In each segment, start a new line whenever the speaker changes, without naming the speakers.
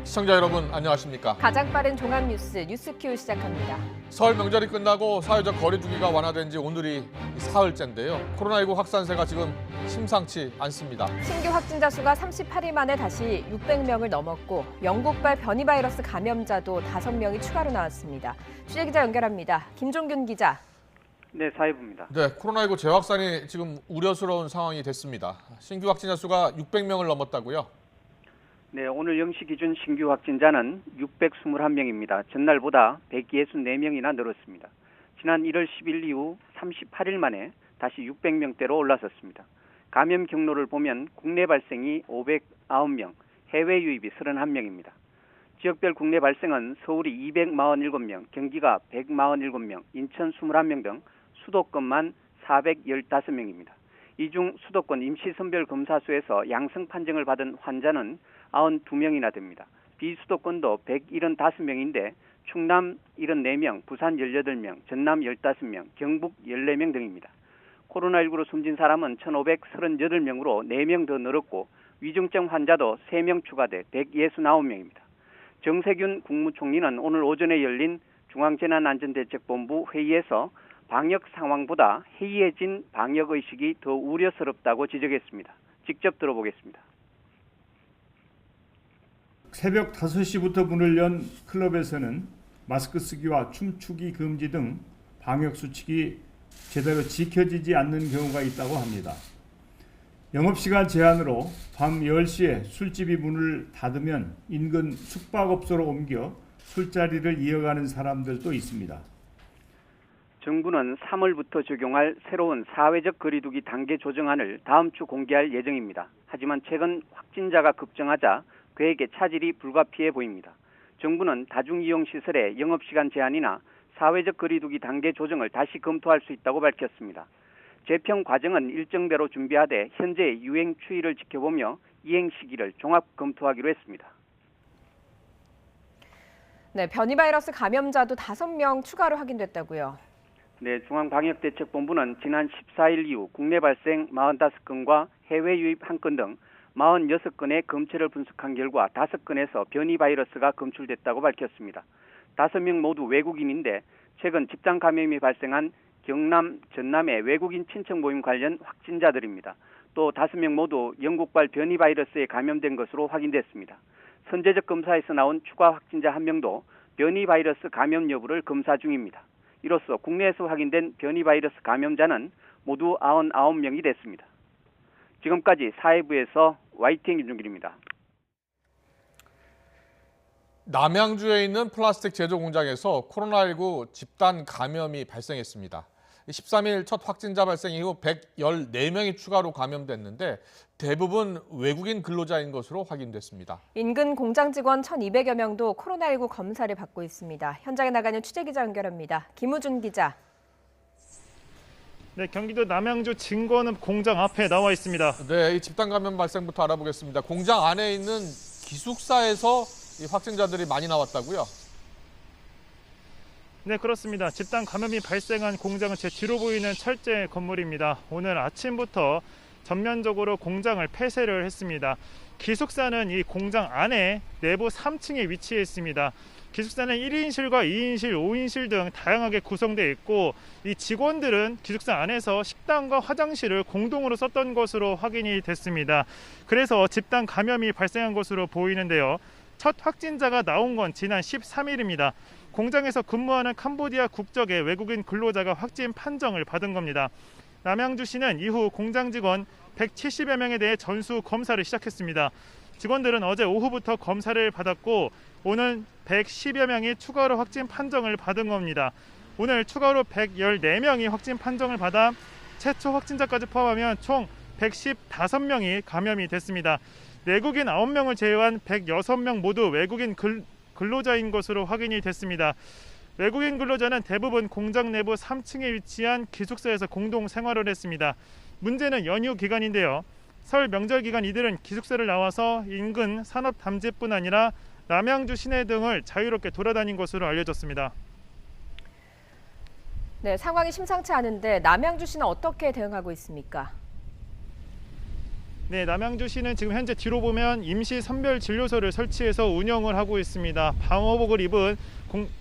시청자 여러분 안녕하십니까?
가장 빠른 종합 뉴스큐 시작합니다.
설 명절이 끝나고 사회적 거리 두기가 완화된 지 오늘이 사흘째인데요. 코로나19 확산세가 지금 심상치 않습니다.
신규 확진자 수가 38일 만에 다시 600명을 넘었고 영국발 변이 바이러스 감염자도 5명이 추가로 나왔습니다. 취재기자 연결합니다. 김종균 기자.
네, 사회부입니다.
네, 코로나19 재확산이 지금 우려스러운 상황이 됐습니다. 신규 확진자 수가 600명을 넘었다고요?
네, 오늘 0시 기준 신규 확진자는 621명입니다. 전날보다 164명이나 늘었습니다. 지난 1월 10일 이후 38일 만에 다시 600명대로 올라섰습니다. 감염 경로를 보면 국내 발생이 509명, 해외 유입이 31명입니다. 지역별 국내 발생은 서울이 247명, 경기가 147명, 인천 21명 등 수도권만 415명입니다. 이 중 수도권 임시선별 검사소에서 양성 판정을 받은 환자는 92명이나 됩니다. 비수도권도 175명인데 충남 74명, 부산 18명, 전남 15명, 경북 14명 등입니다. 코로나19로 숨진 사람은 1,538명으로 4명 더 늘었고 위중증 환자도 3명 추가돼 169명입니다. 정세균 국무총리는 오늘 오전에 열린 중앙재난안전대책본부 회의에서 방역 상황보다 해이해진 방역의식이 더 우려스럽다고 지적했습니다. 직접 들어보겠습니다.
새벽 5시부터 문을 연 클럽에서는 마스크 쓰기와 춤추기 금지 등 방역수칙이 제대로 지켜지지 않는 경우가 있다고 합니다. 영업시간 제한으로 밤 10시에 술집이 문을 닫으면 인근 숙박업소로 옮겨 술자리를 이어가는 사람들도 있습니다.
정부는 3월부터 적용할 새로운 사회적 거리두기 단계 조정안을 다음 주 공개할 예정입니다. 하지만 최근 확진자가 급증하자 계획의 차질이 불가피해 보입니다. 정부는 다중이용시설의 영업시간 제한이나 사회적 거리두기 단계 조정을 다시 검토할 수 있다고 밝혔습니다. 재평 과정은 일정대로 준비하되 현재 유행 추이를 지켜보며 이행 시기를 종합 검토하기로 했습니다.
네, 변이 바이러스 감염자도 5명 추가로 확인됐다고요.
네, 중앙방역대책본부는 지난 14일 이후 국내 발생 45건과 해외 유입 1건 등 46건의 검체를 분석한 결과 5건에서 변이 바이러스가 검출됐다고 밝혔습니다. 5명 모두 외국인인데 최근 집단 감염이 발생한 경남, 전남의 외국인 친척 모임 관련 확진자들입니다. 또 5명 모두 영국발 변이 바이러스에 감염된 것으로 확인됐습니다. 선제적 검사에서 나온 추가 확진자 1명도 변이 바이러스 감염 여부를 검사 중입니다. 이로써 국내에서 확인된 변이 바이러스 감염자는 모두 99명이 됐습니다. 지금까지 사회부에서 YTN 김종길입니다.
남양주에 있는 플라스틱 제조 공장에서 코로나19 집단 감염이 발생했습니다. 13일 첫 확진자 발생 이후 114명이 추가로 감염됐는데 대부분 외국인 근로자인 것으로 확인됐습니다.
인근 공장 직원 1,200여 명도 코로나19 검사를 받고 있습니다. 현장에 나가는 취재기자 연결합니다. 김우준 기자.
네, 경기도 남양주 진건읍 공장 앞에 나와 있습니다.
네, 이 집단 감염 발생부터 알아보겠습니다. 공장 안에 있는 기숙사에서 이 확진자들이 많이 나왔다고요?
네, 그렇습니다. 집단 감염이 발생한 공장은 제 뒤로 보이는 철제 건물입니다. 오늘 아침부터 전면적으로 공장을 폐쇄를 했습니다. 기숙사는 이 공장 안에 내부 3층에 위치해 있습니다. 기숙사는 1인실과 2인실, 5인실 등 다양하게 구성되어 있고 이 직원들은 기숙사 안에서 식당과 화장실을 공동으로 썼던 것으로 확인이 됐습니다. 그래서 집단 감염이 발생한 것으로 보이는데요. 첫 확진자가 나온 건 지난 13일입니다. 공장에서 근무하는 캄보디아 국적의 외국인 근로자가 확진 판정을 받은 겁니다. 남양주시는 이후 공장 직원 170여 명에 대해 전수 검사를 시작했습니다. 직원들은 어제 오후부터 검사를 받았고 오늘 110여 명이 추가로 확진 판정을 받은 겁니다. 오늘 추가로 114명이 확진 판정을 받아 최초 확진자까지 포함하면 총 115명이 감염이 됐습니다. 내국인 9명을 제외한 106명 모두 외국인 근로자인 것으로 확인이 됐습니다. 외국인 근로자는 대부분 공장 내부 3층에 위치한 기숙사에서 공동 생활을 했습니다. 문제는 연휴 기간인데요. 설 명절 기간 이들은 기숙사를 나와서 인근 산업 담지뿐 아니라 남양주 시내 등을 자유롭게 돌아다닌 것으로 알려졌습니다.
네, 상황이 심상치 않은데 남양주시는 어떻게 대응하고 있습니까?
네, 남양주시는 지금 현재 뒤로 보면 임시 선별 진료소를 설치해서 운영을 하고 있습니다. 방호복을 입은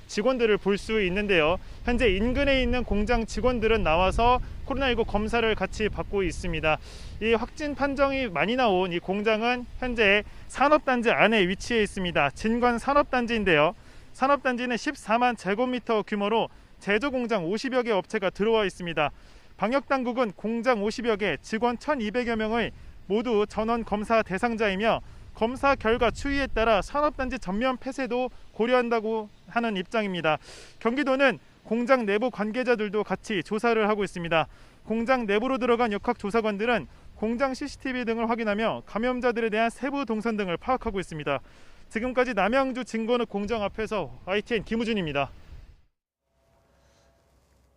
직원들을 볼 수 있는데요. 현재 인근에 있는 공장 직원들은 나와서 코로나19 검사를 같이 받고 있습니다. 이 확진 판정이 많이 나온 이 공장은 현재 산업단지 안에 위치해 있습니다. 진관 산업단지인데요. 산업단지는 14만 제곱미터 규모로 제조공장 50여 개 업체가 들어와 있습니다. 방역당국은 공장 50여 개, 직원 1,200여 명의 모두 전원 검사 대상자이며 검사 결과 추이에 따라 산업단지 전면 폐쇄도 고려한다고 하는 입장입니다. 경기도는 공장 내부 관계자들도 같이 조사를 하고 있습니다. 공장 내부로 들어간 역학조사관들은 공장 CCTV 등을 확인하며 감염자들에 대한 세부 동선 등을 파악하고 있습니다. 지금까지 남양주 진건읍 공장 앞에서 YTN 김우준입니다.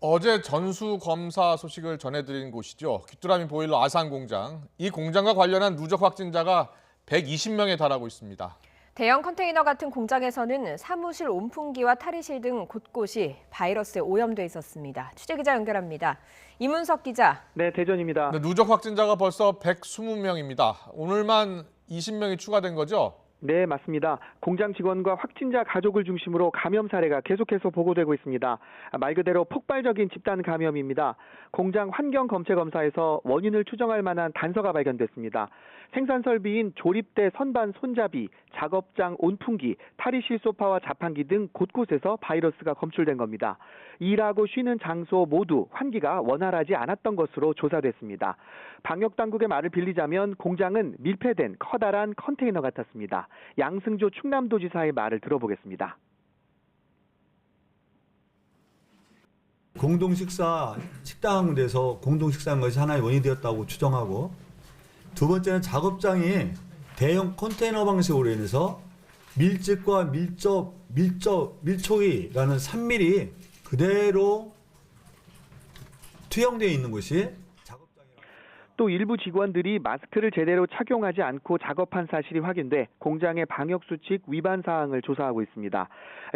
어제 전수검사 소식을 전해드린 곳이죠. 귀뚜라미 보일러 아산공장. 이 공장과 관련한 누적 확진자가 120명에 달하고 있습니다.
대형 컨테이너 같은 공장에서는 사무실 온풍기와 탈의실 등 곳곳이 바이러스에 오염돼 있었습니다. 취재기자 연결합니다. 이문석 기자.
네, 대전입니다.
누적 확진자가 벌써 120명입니다. 오늘만 20명이 추가된 거죠?
네, 맞습니다. 공장 직원과 확진자 가족을 중심으로 감염 사례가 계속해서 보고되고 있습니다. 말 그대로 폭발적인 집단 감염입니다. 공장 환경 검체 검사에서 원인을 추정할 만한 단서가 발견됐습니다. 생산 설비인 조립대 선반 손잡이, 작업장 온풍기, 탈의실 소파와 자판기 등 곳곳에서 바이러스가 검출된 겁니다. 일하고 쉬는 장소 모두 환기가 원활하지 않았던 것으로 조사됐습니다. 방역당국의 말을 빌리자면 공장은 밀폐된 커다란 컨테이너 같았습니다. 양승조 충남도지사의 말을 들어보겠습니다.
식당 내에서 공동 식사한 것이 하나의 원인이 되었다고 추정하고, 두 번째는 작업장이 대형 컨테이너 방식으로 인해서 밀집과 밀초이라는 산밀이 그대로 투영되어 있는 것이 작업장이라고.
또 일부 직원들이 마스크를 제대로 착용하지 않고 작업한 사실이 확인돼 공장의 방역수칙 위반 사항을 조사하고 있습니다.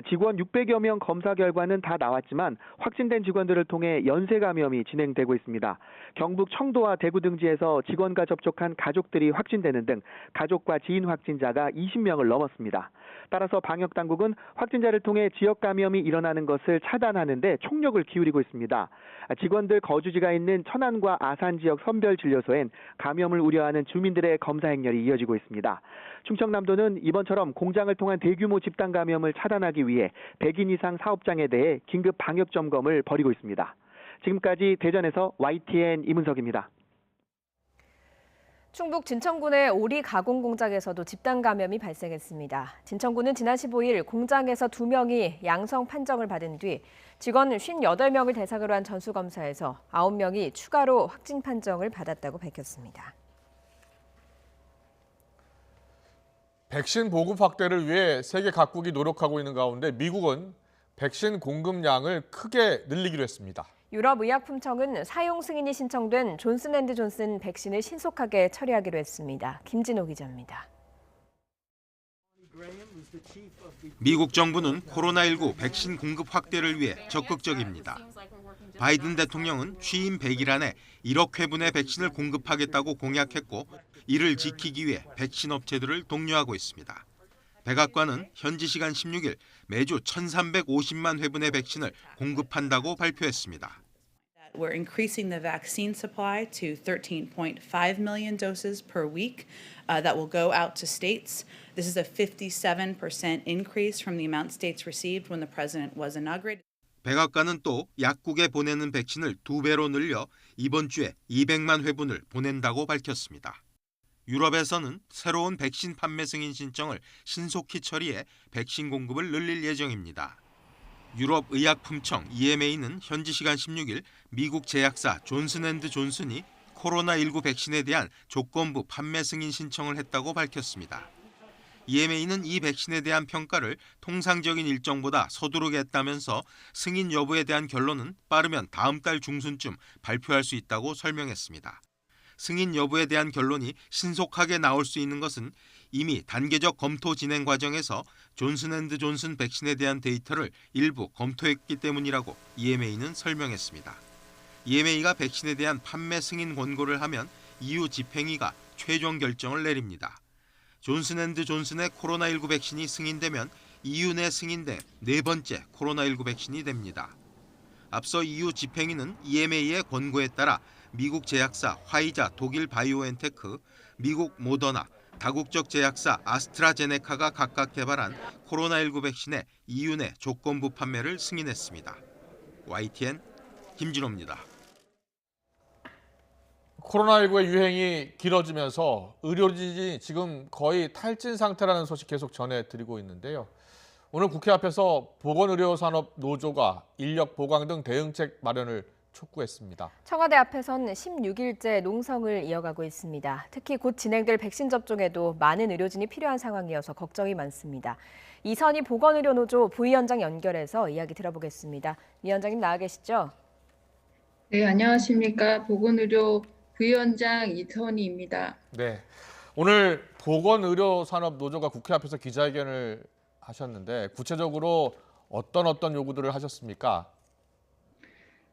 직원 600여 명 검사 결과는 다 나왔지만 확진된 직원들을 통해 연쇄 감염이 진행되고 있습니다. 경북 청도와 대구 등지에서 직원과 접촉한 가족들이 확진되는 등 가족과 지인 확진자가 20명을 넘었습니다. 따라서 방역당국은 확진자를 통해 지역 감염이 일어나는 것을 차단하는 데 총력을 기울이고 있습니다. 직원들 거주지가 있는 천안과 아산 지역 선별진료소엔 감염을 우려하는 주민들의 검사 행렬이 이어지고 있습니다. 충청남도는 이번처럼 공장을 통한 대규모 집단 감염을 차단하기 위해 100인 이상 사업장에 대해 긴급 방역 점검을 벌이고 있습니다. 지금까지 대전에서 YTN 이문석입니다.
충북 진천군의 오리 가공 공장에서도 집단 감염이 발생했습니다. 진천군은 지난 15일 공장에서 2명이 양성 판정을 받은 뒤 직원 58명을 대상으로 한 전수검사에서 9명이 추가로 확진 판정을 받았다고 밝혔습니다.
백신 보급 확대를 위해 세계 각국이 노력하고 있는 가운데 미국은 백신 공급량을 크게 늘리기로 했습니다.
유럽의약품청은 사용 승인이 신청된 존슨앤드존슨 백신을 신속하게 처리하기로 했습니다. 김진호 기자입니다.
미국 정부는 코로나19 백신 공급 확대를 위해 적극적입니다. 바이든 대통령은 취임 100일 안에 1억 회분의 백신을 공급하겠다고 공약했고, 이를 지키기 위해 백신 업체들을 독려하고 있습니다. 백악관은 현지 시간 16일 매주 1,350만 회분의 백신을 공급한다고 발표했습니다.
We're increasing the vaccine supply to 13.5 million doses per week that will go out to states. This is a 57% increase from the amount states received when the president was inaugurated.
백악관은 또 약국에 보내는 백신을 2배로 늘려 이번 주에 200만 회분을 보낸다고 밝혔습니다. 유럽에서는 새로운 백신 판매 승인 신청을 신속히 처리해 백신 공급을 늘릴 예정입니다. 유럽의약품청 EMA는 현지 시간 16일 미국 제약사 존슨앤드존슨이 코로나19 백신에 대한 조건부 판매 승인 신청을 했다고 밝혔습니다. EMA는 이 백신에 대한 평가를 통상적인 일정보다 서두르게 했다면서 승인 여부에 대한 결론은 빠르면 다음 달 중순쯤 발표할 수 있다고 설명했습니다. 승인 여부에 대한 결론이 신속하게 나올 수 있는 것은 이미 단계적 검토 진행 과정에서 존슨앤드존슨 백신에 대한 데이터를 일부 검토했기 때문이라고 EMA는 설명했습니다. EMA가 백신에 대한 판매 승인 권고를 하면 EU 집행위가 최종 결정을 내립니다. 존슨앤드존슨의 코로나19 백신이 승인되면 EU 내 승인된 네 번째 코로나19 백신이 됩니다. 앞서 EU 집행위는 EMA의 권고에 따라 미국 제약사 화이자 독일 바이오엔테크, 미국 모더나, 다국적 제약사 아스트라제네카가 각각 개발한 코로나19 백신의 EU 내 조건부 판매를 승인했습니다. YTN 김진호입니다.
코로나19의 유행이 길어지면서 의료진이 지금 거의 탈진 상태라는 소식 계속 전해드리고 있는데요. 오늘 국회 앞에서 보건의료산업노조가 인력 보강 등 대응책 마련을 촉구했습니다.
청와대 앞에선 16일째 농성을 이어가고 있습니다. 특히 곧 진행될 백신 접종에도 많은 의료진이 필요한 상황이어서 걱정이 많습니다. 이선희 보건의료노조 부위원장 연결해서 이야기 들어보겠습니다. 위원장님 나와 계시죠?
네, 안녕하십니까. 보건의료 부위원장 이선희입니다.
네, 오늘 보건의료산업노조가 국회 앞에서 기자회견을 하셨는데 구체적으로 어떤 요구들을 하셨습니까?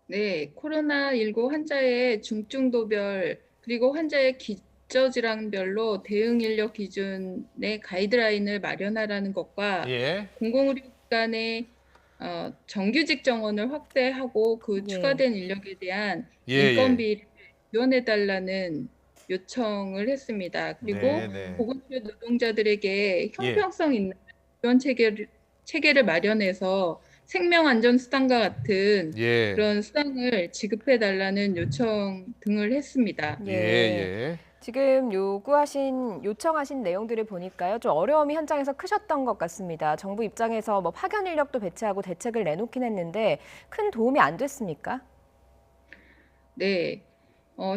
네, 코로나19 환자의 중증도별 그리고 환자의 기저질환별로 대응 인력 기준의 가이드라인을 마련하라는 것과 공공의료기관의 정규직 정원을 확대하고 그 추가된 인력에 대한 인건비를 지원해달라는 요청을 했습니다. 그리고 보건의료 노동자들에게 형평성 있는 지원 체계를 마련해서 생명안전수당과 같은 그런 수당을 지급해달라는 요청 등을 했습니다.
지금 요청하신 내용들을 보니까요, 좀 어려움이 현장에서 크셨던 것 같습니다. 정부 입장에서 뭐 파견 인력도 배치하고 대책을 내놓긴 했는데 큰 도움이 안 됐습니까?
네.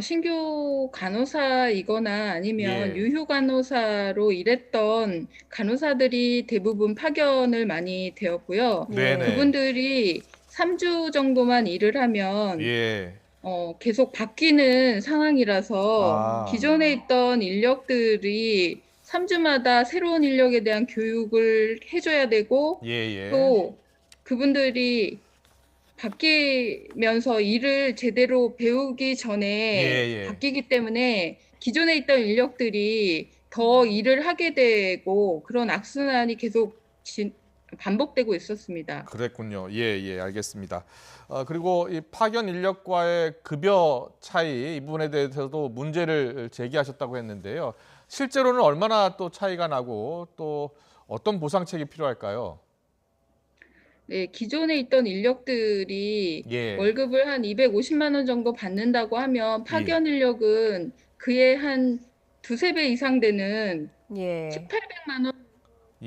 신규 간호사이거나 아니면 유휴 간호사로 일했던 간호사들이 대부분 파견을 많이 되었고요. 그분들이 3주 정도만 일을 하면 계속 바뀌는 상황이라서 기존에 있던 인력들이 3주마다 새로운 인력에 대한 교육을 해줘야 되고 또 그분들이 바뀌면서 일을 제대로 배우기 전에 바뀌기 때문에 기존에 있던 인력들이 더 일을 하게 되고 그런 악순환이 계속 반복되고 있었습니다.
그랬군요. 알겠습니다. 그리고 이 파견 인력과의 급여 차이 이 부분에 대해서도 문제를 제기하셨다고 했는데요. 실제로는 얼마나 또 차이가 나고 또 어떤 보상책이 필요할까요?
네, 기존에 있던 인력들이 월급을 한 250만 원 정도 받는다고 하면 파견 인력은 그에 한 두세 배 이상 되는 1,800만 원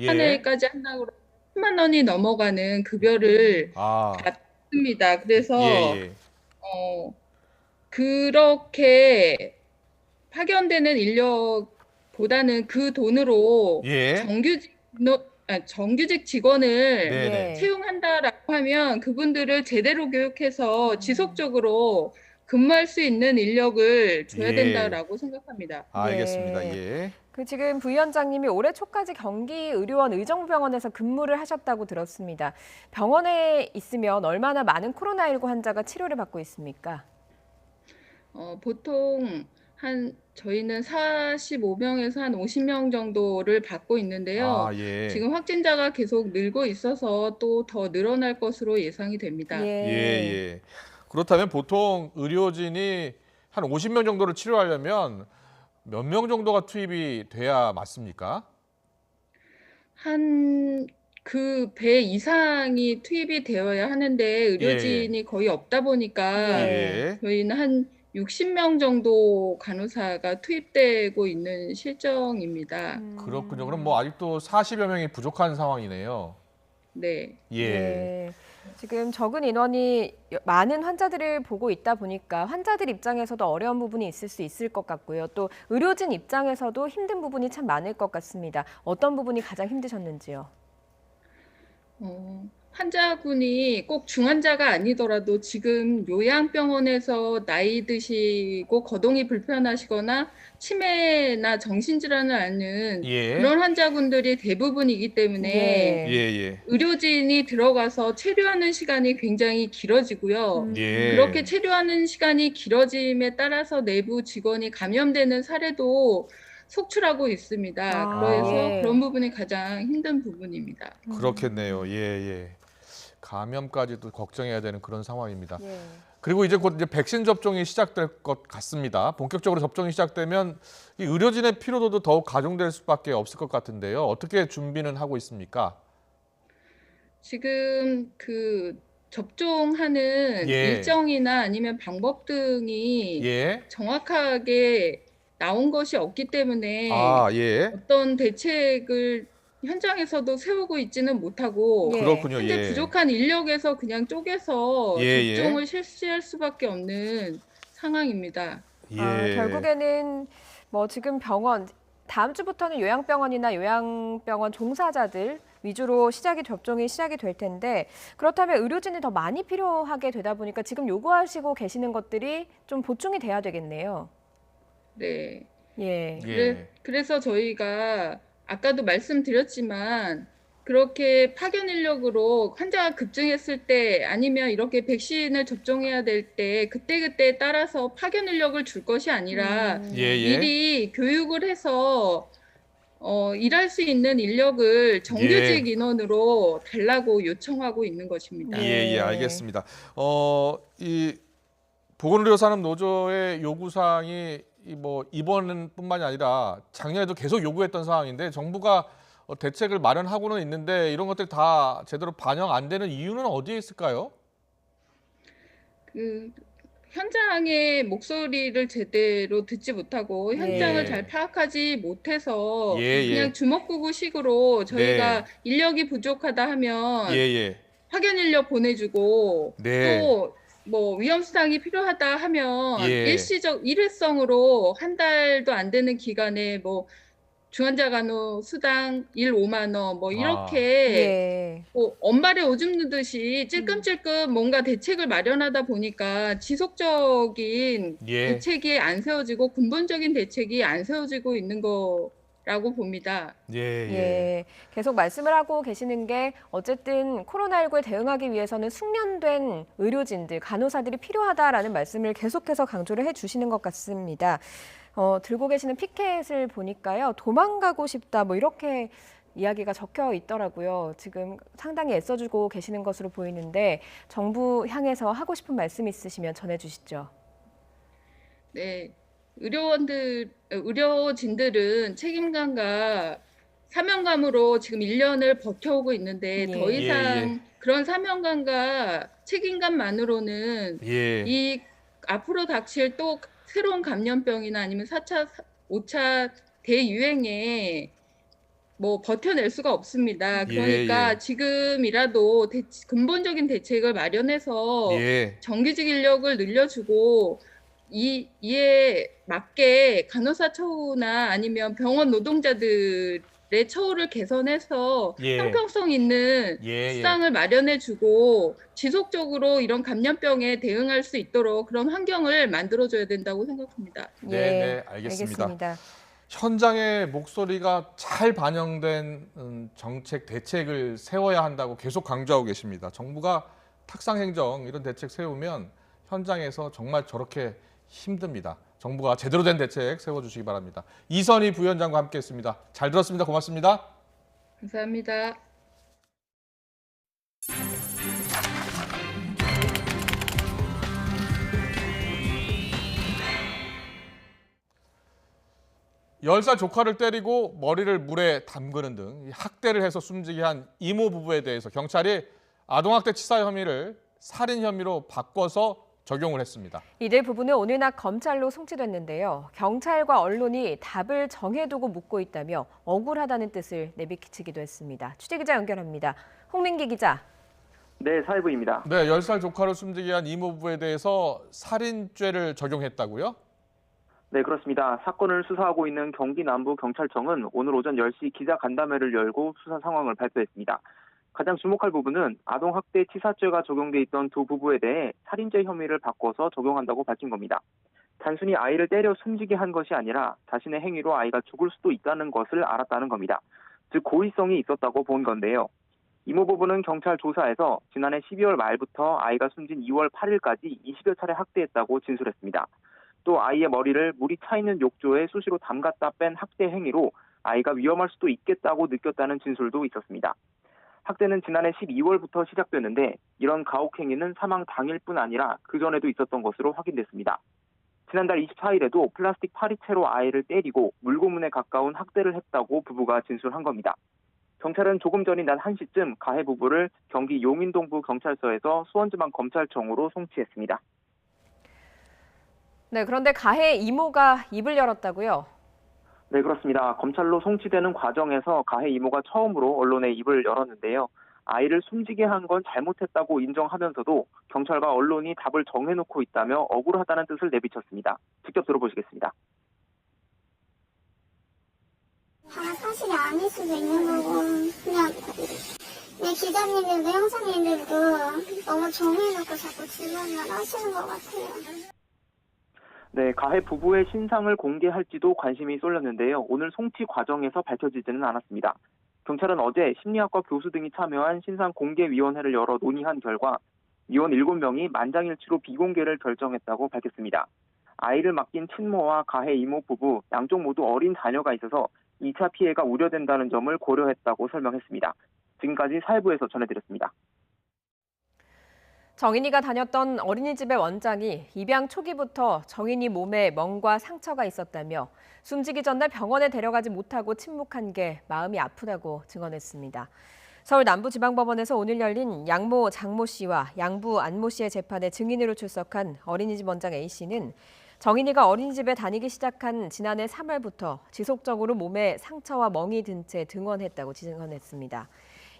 한 해까지 한다고 10만 원이 넘어가는 급여를 받습니다. 그래서 그렇게 파견되는 인력보다는 그 돈으로 정규직 직원을 채용한다라고 하면 그분들을 제대로 교육해서 지속적으로 근무할 수 있는 인력을 줘야 된다라고 생각합니다.
알겠습니다.
그 지금 부위원장님이 올해 초까지 경기의료원 의정부병원에서 근무를 하셨다고 들었습니다. 병원에 있으면 얼마나 많은 코로나19 환자가 치료를 받고 있습니까?
보통 저희는 45명에서 한 50명 정도를 받고 있는데요. 지금 확진자가 계속 늘고 있어서 또 더 늘어날 것으로 예상이 됩니다.
그렇다면 보통 의료진이 한 50명 정도를 치료하려면 몇 명 정도가 투입이 돼야 맞습니까?
한 그 배 이상이 투입이 되어야 하는데 의료진이 거의 없다 보니까 저희는 한 60명 정도 간호사가 투입되고 있는 실정입니다.
그렇군요. 그럼 뭐 아직도 40여 명이 부족한 상황이네요.
네.
지금 적은 인원이 많은 환자들을 보고 있다 보니까 환자들 입장에서도 어려운 부분이 있을 수 있을 것 같고요. 또 의료진 입장에서도 힘든 부분이 참 많을 것 같습니다. 어떤 부분이 가장 힘드셨는지요?
환자군이 꼭 중환자가 아니더라도 지금 요양병원에서 나이 드시고 거동이 불편하시거나 치매나 정신질환을 앓는
예.
그런 환자분들이 대부분이기 때문에
예.
의료진이 들어가서 체류하는 시간이 굉장히 길어지고요.
예.
그렇게 체류하는 시간이 길어짐에 따라서 내부 직원이 감염되는 사례도 속출하고 있습니다. 그래서
예.
그런 부분이 가장 힘든 부분입니다.
그렇겠네요. 예. 감염까지도 걱정해야 되는 그런 상황입니다.
예.
그리고 이제 곧 백신 접종이 시작될 것 같습니다. 본격적으로 접종이 시작되면 이 의료진의 피로도도 더욱 가중될 수밖에 없을 것 같은데요. 어떻게 준비는 하고 있습니까?
지금 그 접종하는
예.
일정이나 아니면 방법 등이
예.
정확하게 나온 것이 없기 때문에
예.
어떤 대책을 현장에서도 세우고 있지는 못하고
예.
그렇군요.
현재
예.
부족한 인력에서 그냥 쪼개서
예.
접종을 실시할 수밖에 없는 상황입니다.
예.
결국에는 뭐 지금 다음 주부터는 요양병원이나 요양병원 종사자들 위주로 접종이 시작이 될 텐데 그렇다면 의료진이 더 많이 필요하게 되다 보니까 지금 요구하시고 계시는 것들이 좀 보충이 돼야 되겠네요.
네.
예.
그래서 저희가 아까도 말씀드렸지만 그렇게 파견 인력으로 환자가 급증했을 때 아니면 이렇게 백신을 접종해야 될 때 그때그때 따라서 파견 인력을 줄 것이 아니라 미리 교육을 해서 일할 수 있는 인력을 정규직 인원으로 달라고 요청하고 있는 것입니다.
예, 알겠습니다. 이 보건의료산업노조의 요구사항이 뭐 이번뿐만이 아니라 작년에도 계속 요구했던 사항인데 정부가 대책을 마련하고는 있는데 이런 것들이 다 제대로 반영 안 되는 이유는 어디에 있을까요?
그 현장의 목소리를 제대로 듣지 못하고 현장을
예.
잘 파악하지 못해서
예.
그냥 주먹구구식으로 저희가 인력이 부족하다 하면
예.
파견 인력 보내주고
네.
또 뭐 위험수당이 필요하다 하면
예.
일회성으로 한 달도 안 되는 기간에 뭐 중환자 간호 수당 5만 원 뭐 이렇게 뭐 엄발에 오줌 누듯이 찔끔찔끔 뭔가 대책을 마련하다 보니까 지속적인 대책이 안 세워지고 근본적인 대책이 안 세워지고 있는 거라고 봅니다.
계속 말씀을 하고 계시는 게 어쨌든 코로나19에 대응하기 위해서는 숙련된 의료진들, 간호사들이 필요하다라는 말씀을 계속해서 강조를 해주시는 것 같습니다. 들고 계시는 피켓을 보니까요. 도망가고 싶다 뭐 이렇게 이야기가 적혀 있더라고요. 지금 상당히 애써주고 계시는 것으로 보이는데 정부 향해서 하고 싶은 말씀 있으시면 전해주시죠.
네, 의료진들은 책임감과 사명감으로 지금 1년을 버텨오고 있는데 더 이상 그런 사명감과 책임감만으로는 이 앞으로 닥칠 또 새로운 감염병이나 아니면 4차, 5차 대유행에 뭐 버텨낼 수가 없습니다. 그러니까 지금이라도 근본적인 대책을 마련해서 정규직 인력을 늘려주고 이에 맞게 간호사 처우나 아니면 병원 노동자들의 처우를 개선해서 형평성 있는 수당을 마련해주고 지속적으로 이런 감염병에 대응할 수 있도록 그런 환경을 만들어줘야 된다고 생각합니다.
네, 알겠습니다. 현장의 목소리가 잘 반영된 정책, 대책을 세워야 한다고 계속 강조하고 계십니다. 정부가 탁상행정 이런 대책 세우면 현장에서 정말 저렇게 힘듭니다. 정부가 제대로 된 대책 세워주시기 바랍니다. 이선희 부위원장과 함께했습니다. 잘 들었습니다. 고맙습니다.
감사합니다.
열 살 조카를 때리고 머리를 물에 담그는 등 학대를 해서 숨지게 한 이모 부부에 대해서 경찰이 아동학대 치사 혐의를 살인 혐의로 바꿔서 적용을 했습니다.
이들 부부는 오늘 낮 검찰로 송치됐는데요. 경찰과 언론이 답을 정해두고 묻고 있다며 억울하다는 뜻을 내비치기도 했습니다. 취재기자 연결합니다. 홍민기 기자.
네, 사회부입니다.
네, 10살 조카를 숨지게 한 이모 부부에 대해서 살인죄를 적용했다고요?
네, 그렇습니다. 사건을 수사하고 있는 경기 남부경찰청은 오늘 오전 10시 기자간담회를 열고 수사 상황을 발표했습니다. 가장 주목할 부분은 아동학대 치사죄가 적용돼 있던 두 부부에 대해 살인죄 혐의를 바꿔서 적용한다고 밝힌 겁니다. 단순히 아이를 때려 숨지게 한 것이 아니라 자신의 행위로 아이가 죽을 수도 있다는 것을 알았다는 겁니다. 즉 고의성이 있었다고 본 건데요. 이모 부부는 경찰 조사에서 지난해 12월 말부터 아이가 숨진 2월 8일까지 20여 차례 학대했다고 진술했습니다. 또 아이의 머리를 물이 차 있는 욕조에 수시로 담갔다 뺀 학대 행위로 아이가 위험할 수도 있겠다고 느꼈다는 진술도 있었습니다. 학대는 지난해 12월부터 시작됐는데 이런 가혹 행위는 사망 당일뿐 아니라 그전에도 있었던 것으로 확인됐습니다. 지난달 24일에도 플라스틱 파리채로 아이를 때리고 물고문에 가까운 학대를 했다고 부부가 진술한 겁니다. 경찰은 조금 전인 낮 1시쯤 가해 부부를 경기 용인동부 경찰서에서 수원지방검찰청으로 송치했습니다.
네, 그런데 가해 이모가 입을 열었다고요?
네, 그렇습니다. 검찰로 송치되는 과정에서 가해 이모가 처음으로 언론에 입을 열었는데요. 아이를 숨지게 한 건 잘못했다고 인정하면서도 경찰과 언론이 답을 정해놓고 있다며 억울하다는 뜻을 내비쳤습니다. 직접 들어보시겠습니다.
사실이 아닐 수도 있는 거고 그냥 내 기자님들도 형사님들도 너무 정해놓고 자꾸 질문을 하시는 것 같아요.
네, 가해 부부의 신상을 공개할지도 관심이 쏠렸는데요. 오늘 송치 과정에서 밝혀지지는 않았습니다. 경찰은 어제 심리학과 교수 등이 참여한 신상공개위원회를 열어 논의한 결과 위원 7명이 만장일치로 비공개를 결정했다고 밝혔습니다. 아이를 맡긴 친모와 가해 이모 부부 양쪽 모두 어린 자녀가 있어서 2차 피해가 우려된다는 점을 고려했다고 설명했습니다. 지금까지 사회부에서 전해드렸습니다.
정인이가 다녔던 어린이집의 원장이 입양 초기부터 정인이 몸에 멍과 상처가 있었다며 숨지기 전날 병원에 데려가지 못하고 침묵한 게 마음이 아프다고 증언했습니다. 서울 남부지방법원에서 오늘 열린 양모 장모 씨와 양부 안모 씨의 재판에 증인으로 출석한 어린이집 원장 A씨는 정인이가 어린이집에 다니기 시작한 지난해 3월부터 지속적으로 몸에 상처와 멍이 든 채 등원했다고 증언했습니다.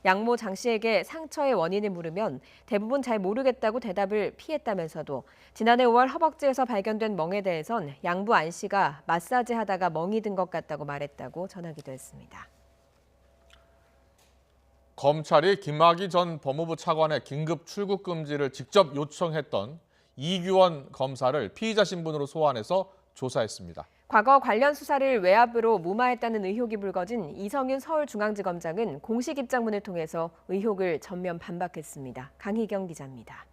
양모 장 씨에게 상처의 원인을 물으면 대부분 잘 모르겠다고 대답을 피했다면서도 지난해 5월 허벅지에서 발견된 멍에 대해선 양부 안 씨가 마사지하다가 멍이 든 것 같다고 말했다고 전하기도 했습니다.
검찰이 김학의 전 법무부 차관의 긴급 출국 금지를 직접 요청했던 이규원 검사를 피의자 신분으로 소환해서 조사했습니다.
과거 관련 수사를 외압으로 무마했다는 의혹이 불거진 이성윤 서울중앙지검장은 공식 입장문을 통해서 의혹을 전면 반박했습니다. 강희경 기자입니다.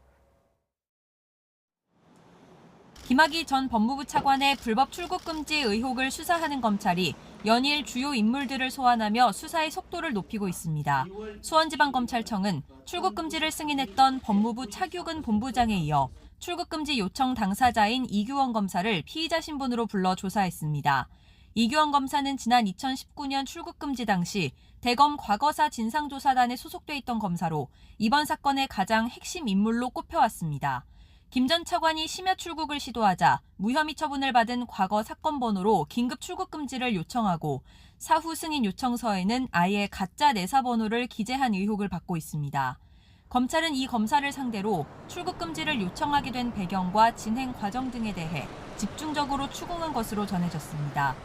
김학의 전 법무부 차관의 불법 출국 금지 의혹을 수사하는 검찰이 연일 주요 인물들을 소환하며 수사의 속도를 높이고 있습니다. 수원지방검찰청은 출국 금지를 승인했던 법무부 차규근 본부장에 이어 출국금지 요청 당사자인 이규원 검사를 피의자 신분으로 불러 조사했습니다. 이규원 검사는 지난 2019년 출국금지 당시 대검 과거사 진상조사단에 소속돼 있던 검사로 이번 사건의 가장 핵심 인물로 꼽혀왔습니다. 김 전 차관이 심야 출국을 시도하자 무혐의 처분을 받은 과거 사건 번호로 긴급 출국금지를 요청하고 사후 승인 요청서에는 아예 가짜 내사 번호를 기재한 의혹을 받고 있습니다. 검찰은 이 검사를 상대로 출국 금지를 요청하게 된 배경과 진행 과정 등에 대해 집중적으로 추궁한 것으로 전해졌습니다.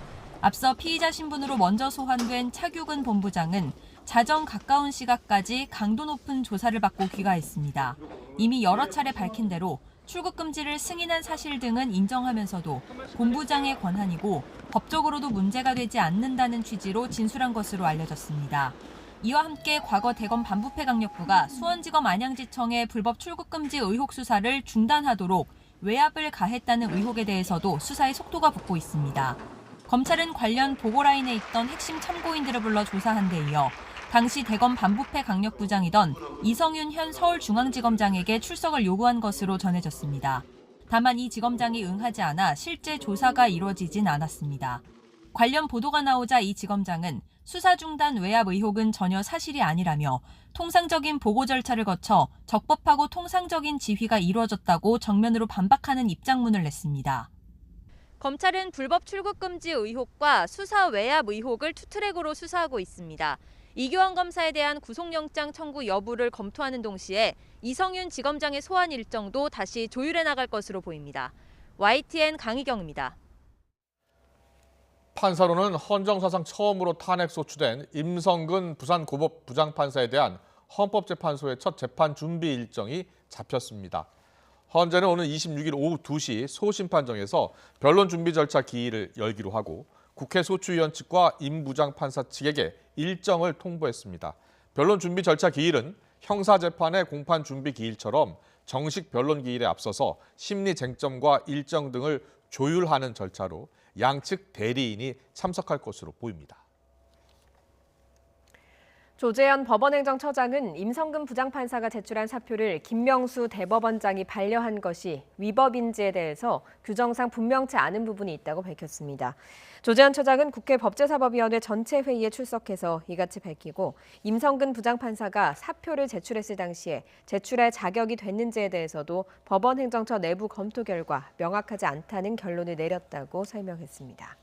앞서 피의자 신분으로 먼저 소환된 차규근 본부장은 자정 가까운 시각까지 강도 높은 조사를 받고 귀가했습니다. 이미 여러 차례 밝힌 대로 출국 금지를 승인한 사실 등은 인정하면서도 본부장의 권한이고 법적으로도 문제가 되지 않는다는 취지로 진술한 것으로 알려졌습니다. 이와 함께 과거 대검 반부패 강력부가 수원지검 안양지청의 불법 출국금지 의혹 수사를 중단하도록 외압을 가했다는 의혹에 대해서도 수사의 속도가 붙고 있습니다. 검찰은 관련 보고라인에 있던 핵심 참고인들을 불러 조사한 데 이어 당시 대검 반부패 강력부장이던 이성윤 현 서울중앙지검장에게 출석을 요구한 것으로 전해졌습니다. 다만 이 지검장이 응하지 않아 실제 조사가 이루어지진 않았습니다. 관련 보도가 나오자 이 지검장은 수사 중단 외압 의혹은 전혀 사실이 아니라며 통상적인 보고 절차를 거쳐 적법하고 통상적인 지휘가 이루어졌다고 정면으로 반박하는 입장문을 냈습니다. 검찰은 불법 출국 금지 의혹과 수사 외압 의혹을 투트랙으로 수사하고 있습니다. 이규원 검사에 대한 구속영장 청구 여부를 검토하는 동시에 이성윤 지검장의 소환 일정도 다시 조율해 나갈 것으로 보입니다. YTN 강희경입니다.
판사로는 헌정사상 처음으로 탄핵 소추된 임성근 부산고법 부장판사에 대한 헌법재판소의 첫 재판 준비 일정이 잡혔습니다. 헌재는 오늘 26일 오후 2시 소심판정에서 변론 준비 절차 기일을 열기로 하고 국회 소추위원 측과 임 부장 판사 측에게 일정을 통보했습니다. 변론 준비 절차 기일은 형사재판의 공판 준비 기일처럼 정식 변론 기일에 앞서서 심리 쟁점과 일정 등을 조율하는 절차로 양측 대리인이 참석할 것으로 보입니다.
조재현 법원행정처장은 임성근 부장판사가 제출한 사표를 김명수 대법원장이 반려한 것이 위법인지에 대해서 규정상 분명치 않은 부분이 있다고 밝혔습니다. 조재현 처장은 국회 법제사법위원회 전체 회의에 출석해서 이같이 밝히고 임성근 부장판사가 사표를 제출했을 당시에 제출할 자격이 됐는지에 대해서도 법원행정처 내부 검토 결과 명확하지 않다는 결론을 내렸다고 설명했습니다.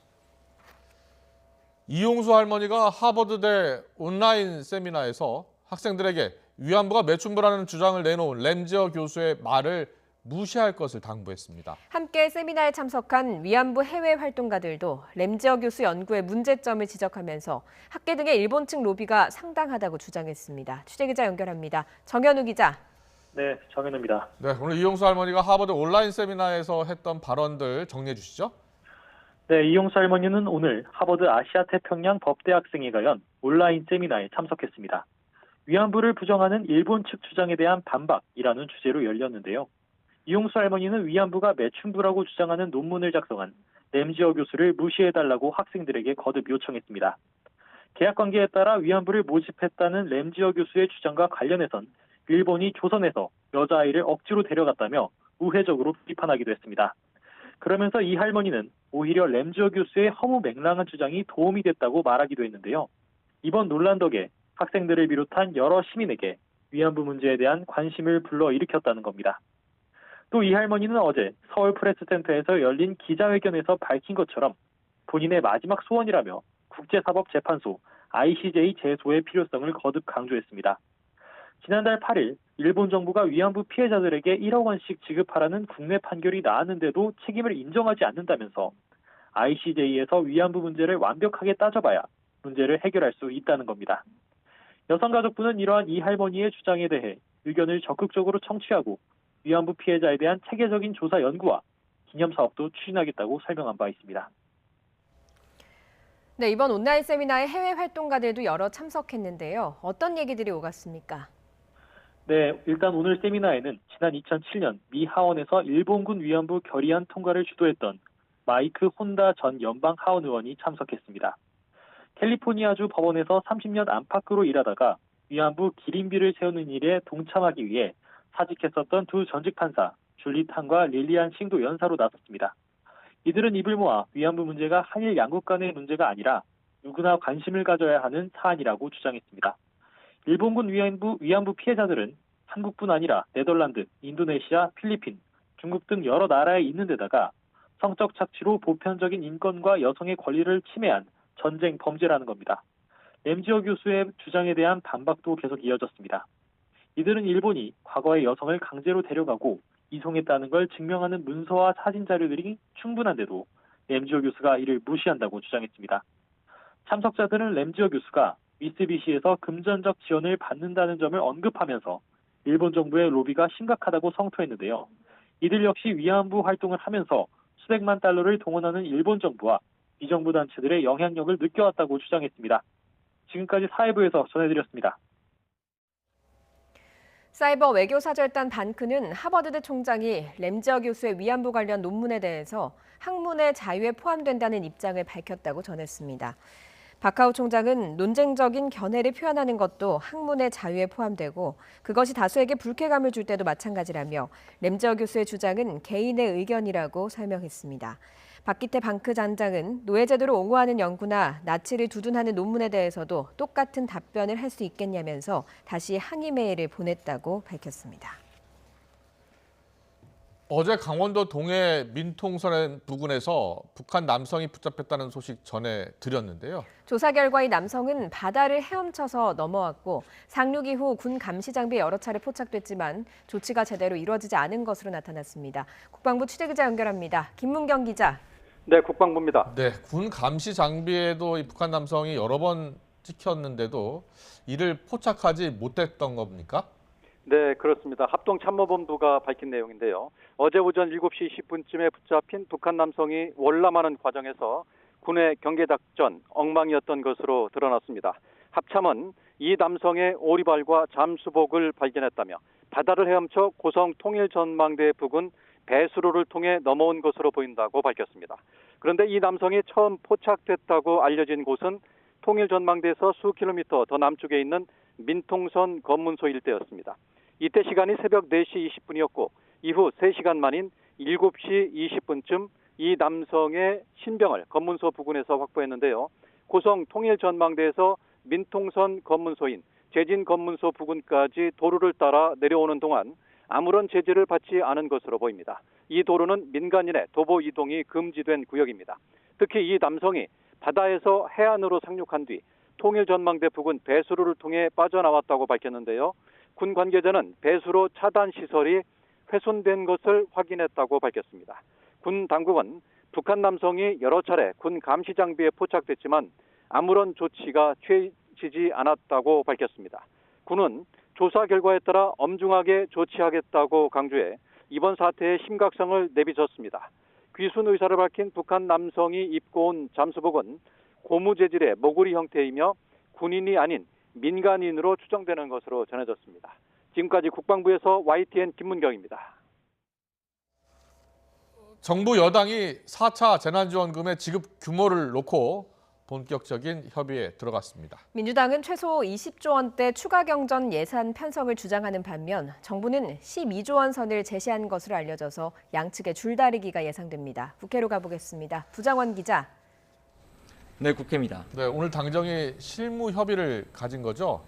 이용수 할머니가 하버드대 온라인 세미나에서 학생들에게 위안부가 매춘부라는 주장을 내놓은 램지어 교수의 말을 무시할 것을 당부했습니다.
함께 세미나에 참석한 위안부 해외 활동가들도 램지어 교수 연구의 문제점을 지적하면서 학계 등의 일본 측 로비가 상당하다고 주장했습니다. 취재기자 연결합니다. 정현우 기자.
네, 정현우입니다.
네, 오늘 이용수 할머니가 하버드 온라인 세미나에서 했던 발언들 정리해 주시죠.
네, 이용수 할머니는 오늘 하버드 아시아 태평양 법대학생회가 연 온라인 세미나에 참석했습니다. 위안부를 부정하는 일본 측 주장에 대한 반박이라는 주제로 열렸는데요. 이용수 할머니는 위안부가 매춘부라고 주장하는 논문을 작성한 램지어 교수를 무시해달라고 학생들에게 거듭 요청했습니다. 계약관계에 따라 위안부를 모집했다는 램지어 교수의 주장과 관련해선 일본이 조선에서 여자아이를 억지로 데려갔다며 우회적으로 비판하기도 했습니다. 그러면서 이 할머니는 오히려 램지어 교수의 허무맹랑한 주장이 도움이 됐다고 말하기도 했는데요. 이번 논란 덕에 학생들을 비롯한 여러 시민에게 위안부 문제에 대한 관심을 불러일으켰다는 겁니다. 또 이 할머니는 어제 서울 프레스센터에서 열린 기자회견에서 밝힌 것처럼 본인의 마지막 소원이라며 국제사법재판소 ICJ 제소의 필요성을 거듭 강조했습니다. 지난달 8일 일본 정부가 위안부 피해자들에게 1억 원씩 지급하라는 국내 판결이 나왔는데도 책임을 인정하지 않는다면서 ICJ에서 위안부 문제를 완벽하게 따져봐야 문제를 해결할 수 있다는 겁니다. 여성가족부는 이러한 이 할머니의 주장에 대해 의견을 적극적으로 청취하고 위안부 피해자에 대한 체계적인 조사 연구와 기념사업도 추진하겠다고 설명한 바 있습니다.
네, 이번 온라인 세미나에 해외 활동가들도 여러 참석했는데요. 어떤 얘기들이 오갔습니까?
네, 일단 오늘 세미나에는 지난 2007년 미 하원에서 일본군 위안부 결의안 통과를 주도했던 마이크 혼다 전 연방 하원 의원이 참석했습니다. 캘리포니아주 법원에서 30년 안팎으로 일하다가 위안부 기린비를 세우는 일에 동참하기 위해 사직했었던 두 전직 판사 줄리 탕과 릴리안 싱도 연사로 나섰습니다. 이들은 입을 모아 위안부 문제가 한일 양국 간의 문제가 아니라 누구나 관심을 가져야 하는 사안이라고 주장했습니다. 일본군 위안부 피해자들은 한국뿐 아니라 네덜란드, 인도네시아, 필리핀, 중국 등 여러 나라에 있는 데다가 성적 착취로 보편적인 인권과 여성의 권리를 침해한 전쟁 범죄라는 겁니다. 램지어 교수의 주장에 대한 반박도 계속 이어졌습니다. 이들은 일본이 과거에 여성을 강제로 데려가고 이송했다는 걸 증명하는 문서와 사진 자료들이 충분한데도 램지어 교수가 이를 무시한다고 주장했습니다. 참석자들은 램지어 교수가 미쓰비시에서 금전적 지원을 받는다는 점을 언급하면서 일본 정부의 로비가 심각하다고 성토했는데요. 이들 역시 위안부 활동을 하면서 수백만 달러를 동원하는 일본 정부와 비정부 단체들의 영향력을 느껴왔다고 주장했습니다. 지금까지 사회부에서 전해드렸습니다.
사이버 외교사절단 반크는 하버드대 총장이 램지어 교수의 위안부 관련 논문에 대해서 학문의 자유에 포함된다는 입장을 밝혔다고 전했습니다. 박하우 총장은 논쟁적인 견해를 표현하는 것도 학문의 자유에 포함되고 그것이 다수에게 불쾌감을 줄 때도 마찬가지라며 램지어 교수의 주장은 개인의 의견이라고 설명했습니다. 박기태 반크 단장은 노예제도를 옹호하는 연구나 나치를 두둔하는 논문에 대해서도 똑같은 답변을 할 수 있겠냐면서 다시 항의 메일을 보냈다고 밝혔습니다.
어제 강원도 동해 민통선 부근에서 북한 남성이 붙잡혔다는 소식 전해드렸는데요.
조사 결과 이 남성은 바다를 헤엄쳐서 넘어왔고 상륙 이후 군 감시 장비에 여러 차례 포착됐지만 조치가 제대로 이루어지지 않은 것으로 나타났습니다. 국방부 취재기자 연결합니다. 김문경 기자.
네, 국방부입니다.
네, 군 감시 장비에도 이 북한 남성이 여러 번 찍혔는데도 이를 포착하지 못했던 겁니까?
네, 그렇습니다. 합동참모본부가 밝힌 내용인데요. 어제 오전 7시 20분쯤에 붙잡힌 북한 남성이 월남하는 과정에서 군의 경계작전 엉망이었던 것으로 드러났습니다. 합참은 이 남성의 오리발과 잠수복을 발견했다며 바다를 헤엄쳐 고성 통일전망대 부근 배수로를 통해 넘어온 것으로 보인다고 밝혔습니다. 그런데 이 남성이 처음 포착됐다고 알려진 곳은 통일전망대에서 수 킬로미터 더 남쪽에 있는 민통선 검문소 일대였습니다. 이때 시간이 새벽 4시 20분이었고 이후 3시간 만인 7시 20분쯤 이 남성의 신병을 검문소 부근에서 확보했는데요. 고성 통일전망대에서 민통선 검문소인 제진검문소 부근까지 도로를 따라 내려오는 동안 아무런 제지를 받지 않은 것으로 보입니다. 이 도로는 민간인의 도보 이동이 금지된 구역입니다. 특히 이 남성이 바다에서 해안으로 상륙한 뒤 통일전망대 부근 배수로를 통해 빠져나왔다고 밝혔는데요. 군 관계자는 배수로 차단 시설이 훼손된 것을 확인했다고 밝혔습니다. 군 당국은 북한 남성이 여러 차례 군 감시 장비에 포착됐지만 아무런 조치가 취해지지 않았다고 밝혔습니다. 군은 조사 결과에 따라 엄중하게 조치하겠다고 강조해 이번 사태의 심각성을 내비쳤습니다. 귀순 의사를 밝힌 북한 남성이 입고 온 잠수복은 고무 재질의 모구리 형태이며 군인이 아닌 민간인으로 추정되는 것으로 전해졌습니다. 지금까지 국방부에서 YTN 김문경입니다.
정부 여당이 4차 재난지원금의 지급 규모를 놓고 본격적인 협의에 들어갔습니다.
민주당은 최소 20조 원대 추가 경정 예산 편성을 주장하는 반면 정부는 12조 원 선을 제시한 것으로 알려져서 양측의 줄다리기가 예상됩니다. 국회로 가보겠습니다. 부장원 기자.
네, 국회입니다.
네, 오늘 당정이 실무 협의를 가진 거죠?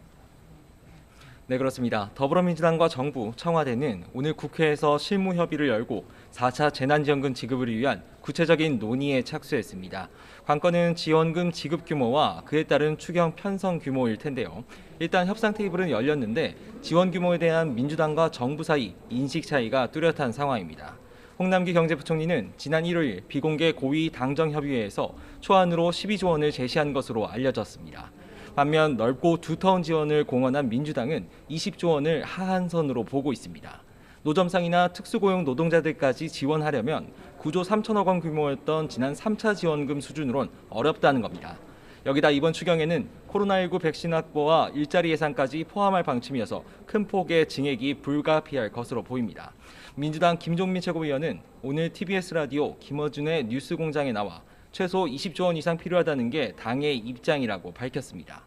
네, 그렇습니다. 더불어민주당과 정부, 청와대는 오늘 국회에서 실무 협의를 열고 4차 재난지원금 지급을 위한 구체적인 논의에 착수했습니다. 관건은 지원금 지급 규모와 그에 따른 추경 편성 규모일 텐데요. 일단 협상 테이블은 열렸는데 지원 규모에 대한 민주당과 정부 사이 인식 차이가 뚜렷한 상황입니다. 홍남기 경제부총리는 지난 1일 비공개 고위 당정협의회에서 초안으로 12조 원을 제시한 것으로 알려졌습니다. 반면 넓고 두터운 지원을 공언한 민주당은 20조 원을 하한선으로 보고 있습니다. 노점상이나 특수고용 노동자들까지 지원하려면 9조 3천억 원 규모였던 지난 3차 지원금 수준으론 어렵다는 겁니다. 여기다 이번 추경에는 코로나19 백신 확보와 일자리 예산까지 포함할 방침이어서 큰 폭의 증액이 불가피할 것으로 보입니다. 민주당 김종민 최고위원은 오늘 TBS 라디오 김어준의 뉴스공장에 나와 최소 20조 원 이상 필요하다는 게 당의 입장이라고 밝혔습니다.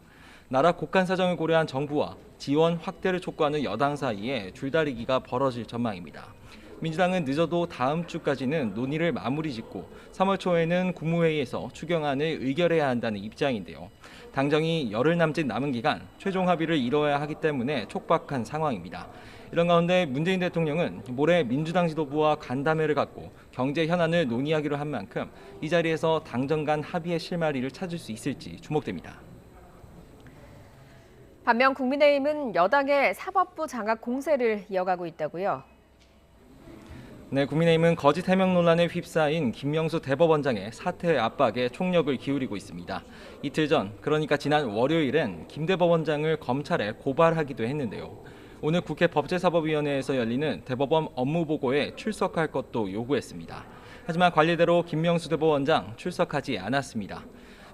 나라 곡간 사정을 고려한 정부와 지원 확대를 촉구하는 여당 사이에 줄다리기가 벌어질 전망입니다. 민주당은 늦어도 다음 주까지는 논의를 마무리 짓고 3월 초에는 국무회의에서 추경안을 의결해야 한다는 입장인데요. 당정이 열흘 남짓 남은 기간 최종 합의를 이뤄야 하기 때문에 촉박한 상황입니다. 이런 가운데 문재인 대통령은 모레 민주당 지도부와 간담회를 갖고 경제 현안을 논의하기로 한 만큼 이 자리에서 당정 간 합의의 실마리를 찾을 수 있을지 주목됩니다.
반면 국민의힘은 여당의 사법부 장악 공세를 이어가고 있다고요.
네, 국민의힘은 거짓 해명 논란에 휩싸인 김명수 대법원장의 사퇴 압박에 총력을 기울이고 있습니다. 이틀 전, 그러니까 지난 월요일엔 김 대법원장을 검찰에 고발하기도 했는데요. 오늘 국회 법제사법위원회에서 열리는 대법원 업무보고에 출석할 것도 요구했습니다. 하지만 관례대로 김명수 대법원장 출석하지 않았습니다.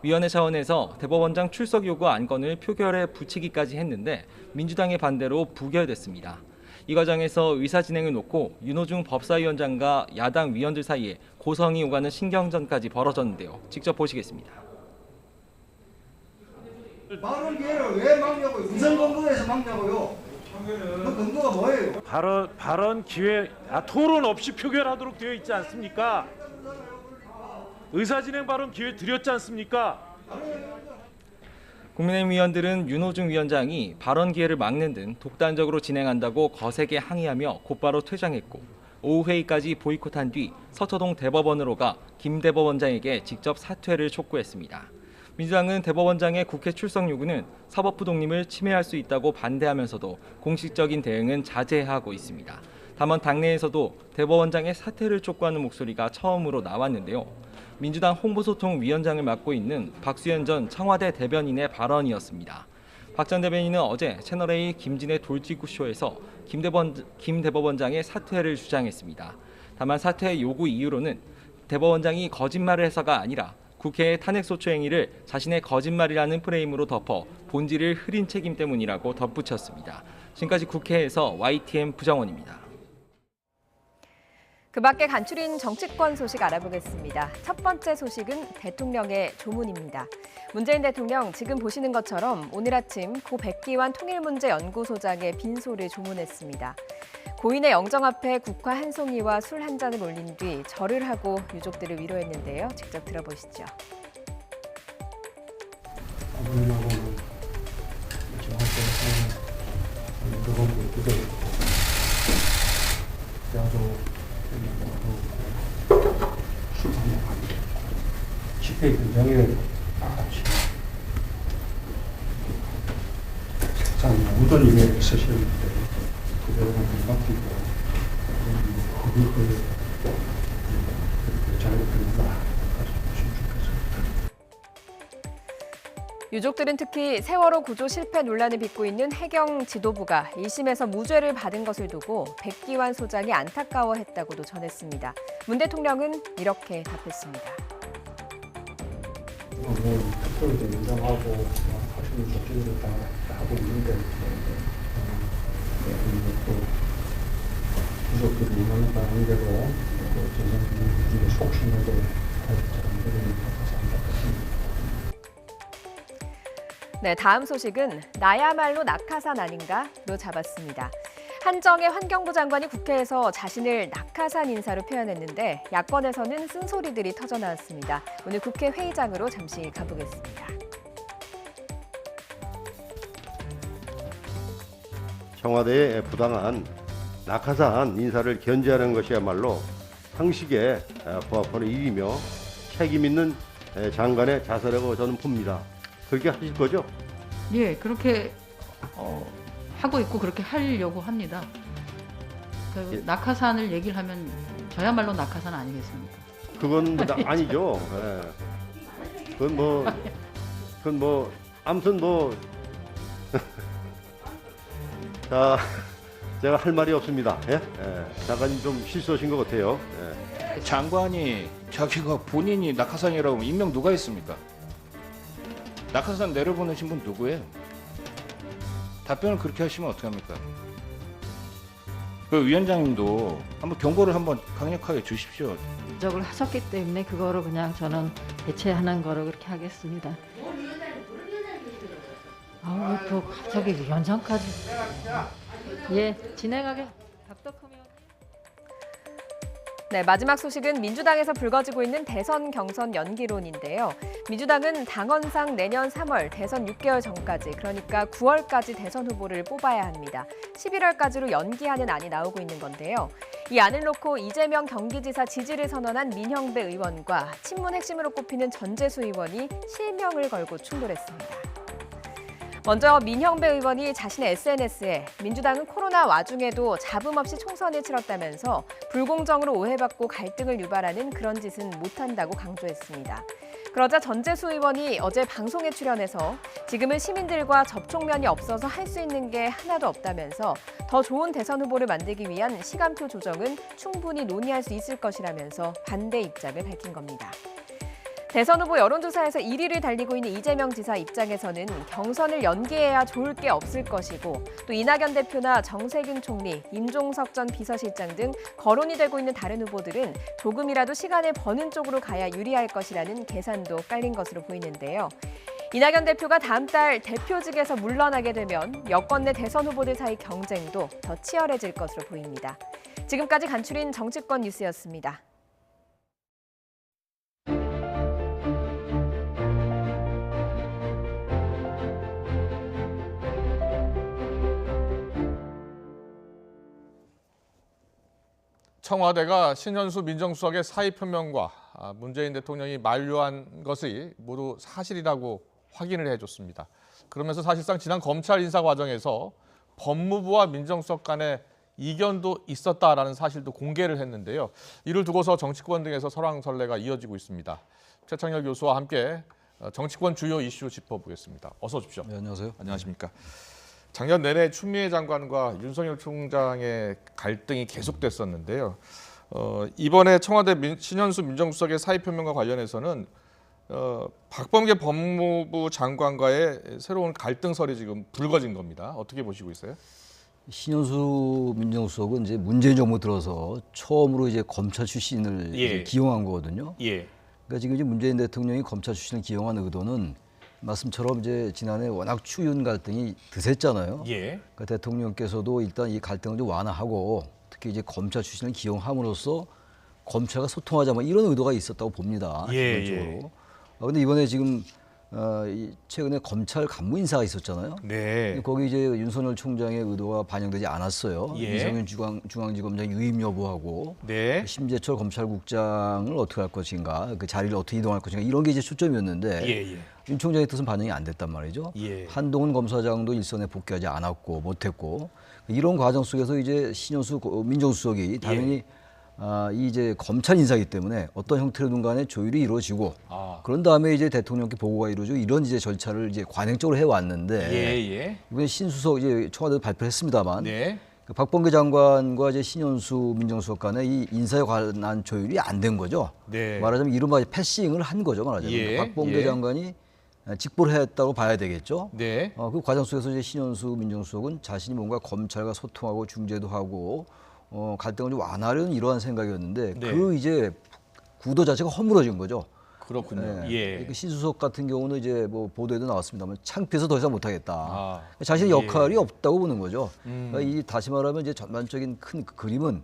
위원회 차원에서 대법원장 출석 요구 안건을 표결에 붙이기까지 했는데 민주당의 반대로 부결됐습니다. 이 과정에서 의사 진행을 놓고 윤호중 법사위원장과 야당 위원들 사이에 고성이 오가는 신경전까지 벌어졌는데요. 직접 보시겠습니다.
발언 기회를 왜 막냐고요? 무슨 근거에서 막냐고요? 그 근거가 뭐예요?
발언 기회, 토론 없이 표결하도록 되어 있지 않습니까? 의사진행 발언 기회 드렸지 않습니까?
국민의힘 위원들은 윤호중 위원장이 발언 기회를 막는 등 독단적으로 진행한다고 거세게 항의하며 곧바로 퇴장했고 오후 회의까지 보이콧한 뒤 서초동 대법원으로 가 김 대법원장에게 직접 사퇴를 촉구했습니다. 민주당은 대법원장의 국회 출석 요구는 사법부 독립을 침해할 수 있다고 반대하면서도 공식적인 대응은 자제하고 있습니다. 다만 당내에서도 대법원장의 사퇴를 촉구하는 목소리가 처음으로 나왔는데요. 민주당 홍보소통위원장을 맡고 있는 박수현 전 청와대 대변인의 발언이었습니다. 박 전 대변인은 어제 채널A 김진의 돌직구쇼에서 김 대법원장의 사퇴를 주장했습니다. 다만 사퇴 요구 이유로는 대법원장이 거짓말을 해서가 아니라 국회의 탄핵소추 행위를 자신의 거짓말이라는 프레임으로 덮어 본질을 흐린 책임 때문이라고 덧붙였습니다. 지금까지 국회에서 YTN 부정원입니다.
그 밖에 간추린 정치권 소식 알아보겠습니다. 첫 번째 소식은 대통령의 조문입니다. 문재인 대통령 지금 보시는 것처럼 오늘 아침 고 백기환 통일문제연구소장의 빈소를 조문했습니다. 고인의 영정 앞에 국화 한 송이와 술 한 잔을 올린 뒤 절을 하고 유족들을 위로했는데요. 직접 들어보시죠.
아버님하고는 저한테 그건 기도했고 나도 술 한잔 하고 집회 현장에 같이 책상에 모든 일에 서셨는데 그대로 바뀌고 그렇게 잘 끝난다.
유족들은 특히 세월호 구조 실패 논란을 빚고 있는 해경 지도부가 1심에서 무죄를 받은 것을 두고 백기환 소장이 안타까워했다고도 전했습니다. 문 대통령은 이렇게 답했습니다.
특별히 인정하고 하시는 조치들을 다 하고 있는데 또 유족들이 원하는 방향대로 재정국민의 속심에도 잘안 되는 것 같습니다.
네, 다음 소식은 나야말로 낙하산 아닌가로 잡았습니다. 한정혜 환경부 장관이 국회에서 자신을 낙하산 인사로 표현했는데 야권에서는 쓴소리들이 터져나왔습니다. 오늘 국회 회의장으로 잠시 가보겠습니다.
청와대의 부당한 낙하산 인사를 견제하는 것이야말로 상식에 부합하는 일이며 책임 있는 장관의 자세라고 저는 봅니다. 그렇게 하실 거죠?
예, 그렇게 하고 있고 그렇게 하려고 합니다. 그 낙하산을 얘기를 하면 저야말로 낙하산 아니겠습니까?
그건 아니죠. 예. 그건 뭐 아무튼 뭐 자, 제가 할 말이 없습니다. 예? 장관님 좀 실수하신 것 같아요. 예.
장관이 자기가 본인이 낙하산이라고 하면 임명 누가 했습니까? 낙하산 내려보내신 분 누구예요? 답변을 그렇게 하시면 어떡합니까? 그 위원장님도 한번 경고를 한번 강력하게 주십시오.
지적을 하셨기 때문에 그거를 그냥 저는 대체하는 거로 그렇게 하겠습니다. 아우 또 갑자기 위원장까지. 예, 진행하게. 박덕흠
네, 마지막 소식은 민주당에서 불거지고 있는 대선 경선 연기론인데요. 민주당은 당헌상 내년 3월 대선 6개월 전까지, 그러니까 9월까지 대선 후보를 뽑아야 합니다. 11월까지로 연기하는 안이 나오고 있는 건데요. 이 안을 놓고 이재명 경기지사 지지를 선언한 민형배 의원과 친문 핵심으로 꼽히는 전재수 의원이 실명을 걸고 충돌했습니다. 먼저 민형배 의원이 자신의 SNS에 민주당은 코로나 와중에도 잡음 없이 총선을 치렀다면서 불공정으로 오해받고 갈등을 유발하는 그런 짓은 못한다고 강조했습니다. 그러자 전재수 의원이 어제 방송에 출연해서 지금은 시민들과 접촉면이 없어서 할 수 있는 게 하나도 없다면서 더 좋은 대선 후보를 만들기 위한 시간표 조정은 충분히 논의할 수 있을 것이라면서 반대 입장을 밝힌 겁니다. 대선 후보 여론조사에서 1위를 달리고 있는 이재명 지사 입장에서는 경선을 연기해야 좋을 게 없을 것이고 또 이낙연 대표나 정세균 총리, 임종석 전 비서실장 등 거론이 되고 있는 다른 후보들은 조금이라도 시간을 버는 쪽으로 가야 유리할 것이라는 계산도 깔린 것으로 보이는데요. 이낙연 대표가 다음 달 대표직에서 물러나게 되면 여권 내 대선 후보들 사이 경쟁도 더 치열해질 것으로 보입니다. 지금까지 간추린 정치권 뉴스였습니다.
청와대가 신현수 민정수석의 사의 표명과 문재인 대통령이 만류한 것이 모두 사실이라고 확인을 해줬습니다. 그러면서 사실상 지난 검찰 인사 과정에서 법무부와 민정수석 간의 이견도 있었다라는 사실도 공개를 했는데요. 이를 두고서 정치권 등에서 설왕설래가 이어지고 있습니다. 최창열 교수와 함께 정치권 주요 이슈 짚어보겠습니다. 어서 오십시오.
네, 안녕하세요.
안녕하십니까. 작년 내내 추미애 장관과 윤석열 총장의 갈등이 계속됐었는데요. 이번에 청와대 신현수 민정수석의 사의 표명과 관련해서는 박범계 법무부 장관과의 새로운 갈등설이 지금 불거진 겁니다. 어떻게 보시고 있어요?
신현수 민정수석은 이제 문재인 정부 들어서 처음으로 이제 검찰 출신을 이제 기용한 거거든요. 그러니까 지금 이제 문재인 대통령이 검찰 출신을 기용한 의도는 말씀처럼 이제 지난해 워낙 추윤 갈등이 드셌잖아요. 그러니까 대통령께서도 일단 이 갈등을 좀 완화하고 특히 이제 검찰 출신을 기용함으로써 검찰과 소통하자 뭐 이런 의도가 있었다고 봅니다. 기본적으로. 근데 이번에 지금 최근에 검찰 간부 인사가 있었잖아요. 거기 이제 윤석열 총장의 의도가 반영되지 않았어요. 이성윤 중앙지검장 유임 여부하고 심재철 검찰국장을 어떻게 할 것인가, 그 자리를 어떻게 이동할 것인가 이런 게 이제 초점이었는데 윤 총장의 뜻은 반영이 안 됐단 말이죠. 한동훈 검사장도 일선에 복귀하지 않았고 못했고 이런 과정 속에서 이제 신현수 민정수석이 당연히 이 이제 검찰 인사이기 때문에 어떤 형태로든 간에 조율이 이루어지고 그런 다음에 이제 대통령께 보고가 이루어지고 이런 이제 절차를 이제 관행적으로 해왔는데 이번에 신수석 이제 청와대도 발표했습니다만 그 박범계 장관과 이제 신현수 민정수석 간의 이 인사에 관한 조율이 안 된 거죠. 말하자면 이른바 패싱을 한 거죠. 말하자면 박범계 장관이 직보를 했다고 봐야 되겠죠. 그 과정 속에서 이제 신현수 민정수석은 자신이 뭔가 검찰과 소통하고 중재도 하고 갈등을 좀 완화하려는 이러한 생각이었는데 그 이제 구도 자체가 허물어진 거죠.
그렇군요.
그 신수석 같은 경우는 이제 뭐 보도에도 나왔습니다만 창피해서 더 이상 못하겠다. 자신의 역할이 없다고 보는 거죠. 그러니까 이 다시 말하면 이제 전반적인 큰 그림은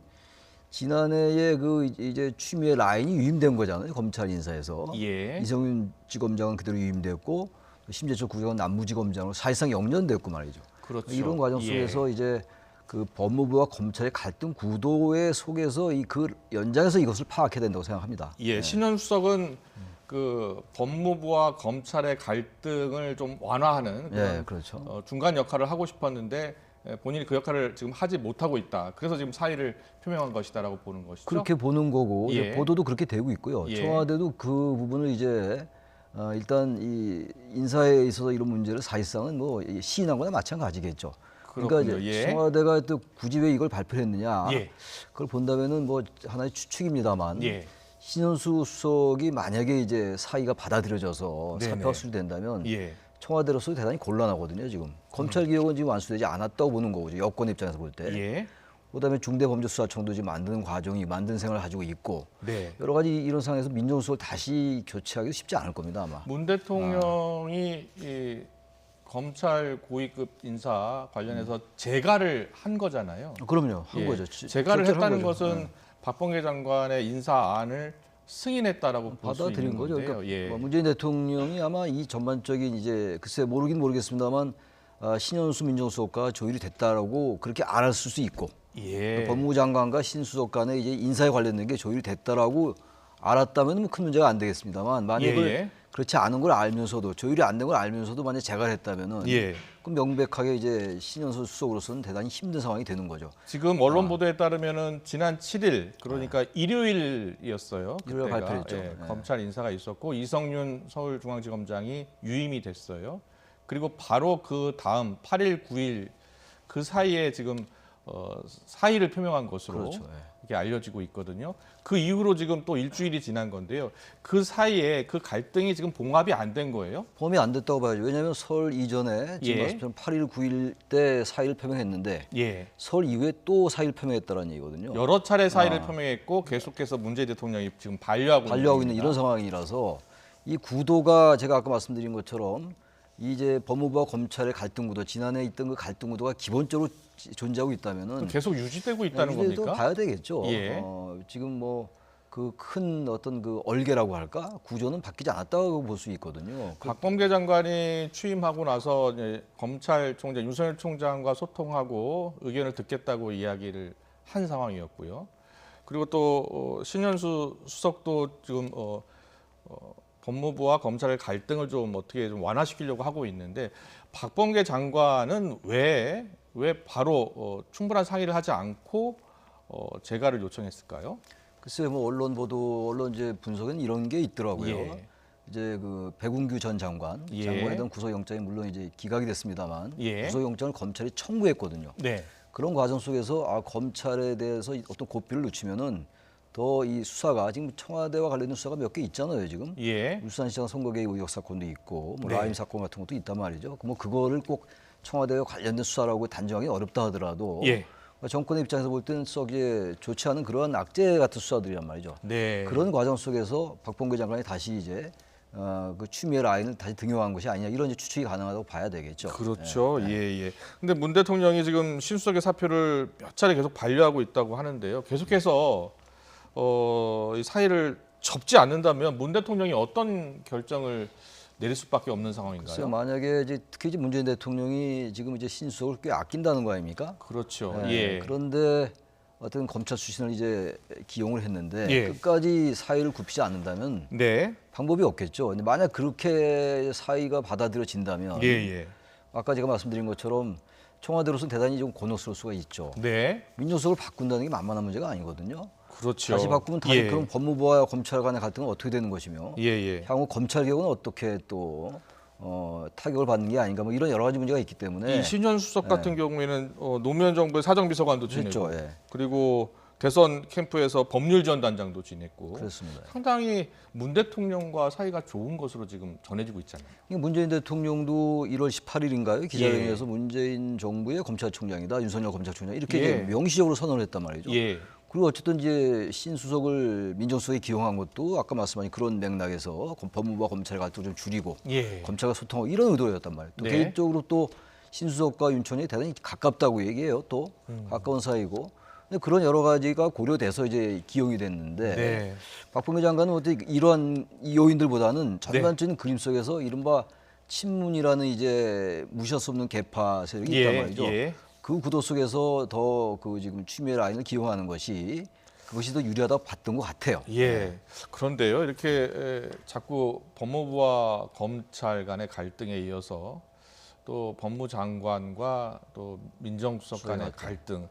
지난해에 그 이제 추미애 라인이 유임된 거잖아요. 검찰 인사에서 이성윤 지검장은 그대로 유임됐고 심재철 국장은 남부지검장으로 사실상 영전됐고 말이죠. 이런 과정 속에서 이제 그 법무부와 검찰의 갈등 구도의 속에서 그 연장에서 이것을 파악해야 된다고 생각합니다.
신현수 수석은 그 법무부와 검찰의 갈등을 좀 완화하는 그런 중간 역할을 하고 싶었는데 본인이 그 역할을 지금 하지 못하고 있다. 그래서 지금 사의를 표명한 것이다라고 보는 것이죠.
그렇게 보는 거고 보도도 그렇게 되고 있고요. 청와대도 그 부분을 이제 일단 이 인사에 있어서 이런 문제를 사실상은 뭐 시인한 거나 마찬가지겠죠. 그러니까 이제 청와대가 또 굳이 왜 이걸 발표했느냐 그걸 본다면은 뭐 하나의 추측입니다만 신현수 수석이 만약에 이제 사의가 받아들여져서 사표가 수리된다면 청와대로서 대단히 곤란하거든요. 지금 검찰 개혁은 지금 완수되지 않았다고 보는 거죠. 여권 입장에서 볼 때. 그다음에 중대범죄수사청도 지금 만드는 과정이 만든 생활을 가지고 있고 여러 가지 이런 상황에서 민정수석을 다시 교체하기도 쉽지 않을 겁니다 아마.
문 대통령이 이 검찰 고위급 인사 관련해서 재가를 한 거잖아요.
그럼요. 한 거죠.
재가를 했다는 것은 박범계 장관의 인사안을 승인했다라고 볼 수 있는
거죠.
건데요.
그러니까 문재인 대통령이 아마 이 전반적인 이제 글쎄 모르겠습니다만 신현수 민정수석과 조율이 됐다라고 그렇게 알았을 수 있고 법무부 장관과 신수석 간에 이제 인사에 관련된 게 조율이 됐다라고 알았다면 뭐 큰 문제가 안 되겠습니다만 만약에 그렇지 않은 걸 알면서도 조율이 안 된 걸 알면서도 만약 재가를 했다면은 그럼 명백하게 이제 신현수 수석으로서는 대단히 힘든 상황이 되는 거죠.
지금 언론 보도에 따르면은 지난 7일 그러니까 일요일이었어요.
일요일 발표했죠.
검찰 인사가 있었고 이성윤 서울중앙지검장이 유임이 됐어요. 그리고 바로 그 다음 8일, 9일 그 사이에 지금 사의를 표명한 것으로 이렇게 알려지고 있거든요. 그 이후로 지금 또 일주일이 지난 건데요. 그 사이에 그 갈등이 지금 봉합이 안 된 거예요?
봉합이 안 됐다고 봐야죠. 왜냐하면 설 이전에 지금 말씀처럼 8일, 9일 때 사의를 표명했는데 설 이후에 또 사의를 표명했다는 얘기거든요.
여러 차례 사의를 표명했고 계속해서 문재인 대통령이 지금 반려하고
있는 이런 상황이라서 이 구도가 제가 아까 말씀드린 것처럼 이제 법무부와 검찰의 갈등 구도, 지난해 있던 그 갈등 구도가 기본적으로 존재하고 있다면은
계속 유지되고 있다는 겁니까?
봐야 되겠죠. 지금 뭐 그 큰 어떤 그 얼개라고 할까 구조는 바뀌지 않았다고 볼 수 있거든요.
박범계 장관이 취임하고 나서 이제 검찰총장 윤석열 총장과 소통하고 의견을 듣겠다고 이야기를 한 상황이었고요. 그리고 또 신현수 수석도 지금 법무부와 검찰의 갈등을 좀 어떻게 좀 완화시키려고 하고 있는데 박범계 장관은 왜 왜 바로 충분한 상의를 하지 않고 재가를 요청했을까요?
글쎄요, 뭐 언론 보도, 언론 이제 분석에는 이런 게 있더라고요.
예.
이제 그 백운규 전 장관에 대한 구속영장이 물론 이제 기각이 됐습니다만 구속영장을 검찰이 청구했거든요.
네.
그런 과정 속에서 검찰에 대해서 어떤 고삐를 놓치면은 더 이 수사가 지금 청와대와 관련된 수사가 몇 개 있잖아요 지금. 울산시장 선거개입 의혹 사건도 있고 뭐 라임 사건 같은 것도 있단 말이죠. 뭐 그거를 꼭 청와대와 관련된 수사라고 단정하기 어렵다 하더라도 정권의 입장에서 볼 때는 썩 좋지 않은 그러한 악재 같은 수사들이란 말이죠. 그런 과정 속에서 박범계 장관이 다시 이제 그 추미애 라인을 다시 등용한 것이 아니냐 이런 추측이 가능하다고 봐야 되겠죠.
그렇죠. 예. 근데 문 대통령이 지금 신수석의 사표를 몇 차례 계속 반려하고 있다고 하는데요. 계속해서 이 사의를 접지 않는다면 문 대통령이 어떤 결정을 내릴 수밖에 없는 상황인가요?
글쎄요, 만약에 이제 특히 이제 문재인 대통령이 지금 이제 신수석을 꽤 아낀다는 거 아닙니까?
그렇죠.
그런데 어떤 검찰 출신을 이제 기용을 했는데 끝까지 사의를 굽히지 않는다면 방법이 없겠죠. 근데 만약 그렇게 사의가 받아들여진다면 아까 제가 말씀드린 것처럼 청와대로서는 대단히 좀 곤혹스러울 수가 있죠. 민정수석을 바꾼다는 게 만만한 문제가 아니거든요.
그렇죠.
다시 바꾸면 다시 그럼 법무부와 검찰 간의 갈등은 어떻게 되는 것이며 향후 검찰 개혁은 어떻게 또 타격을 받는 게 아닌가 뭐 이런 여러 가지 문제가 있기 때문에
이 신현 수석 같은 경우에는 노무현 정부의 사정비서관도 지냈고
그렇죠.
그리고 대선 캠프에서 법률지원단장도 지냈고
그렇습니다.
상당히 문 대통령과 사이가 좋은 것으로 지금 전해지고 있잖아요.
문재인 대통령도 1월 18일인가요? 기자회견에서 문재인 정부의 검찰총장이다. 윤석열 검찰총장 이렇게 이제 명시적으로 선언을 했단 말이죠. 그리고 어쨌든 이제 신수석을 민정수석에 기용한 것도 아까 말씀하신 그런 맥락에서 법무부와 검찰 갈등을 좀 줄이고 검찰과 소통하고 이런 의도였단 말이에요. 또 개인적으로 또 신수석과 윤총장이 대단히 가깝다고 얘기해요. 또 가까운 사이고. 근데 그런 여러 가지가 고려돼서 이제 기용이 됐는데 박범계 장관은 어떻게 이러한 요인들보다는 전반적인 그림 속에서 이른바 친문이라는 이제 무시할 수 없는 개파 세력이 있단 말이죠. 그 구도 속에서 더 그 지금 추미애 라인을 기용하는 것이 그것이 더 유리하다고 봤던 것 같아요.
그런데요, 이렇게 자꾸 법무부와 검찰 간의 갈등에 이어서 또 법무장관과 또 민정수석 간의 갈등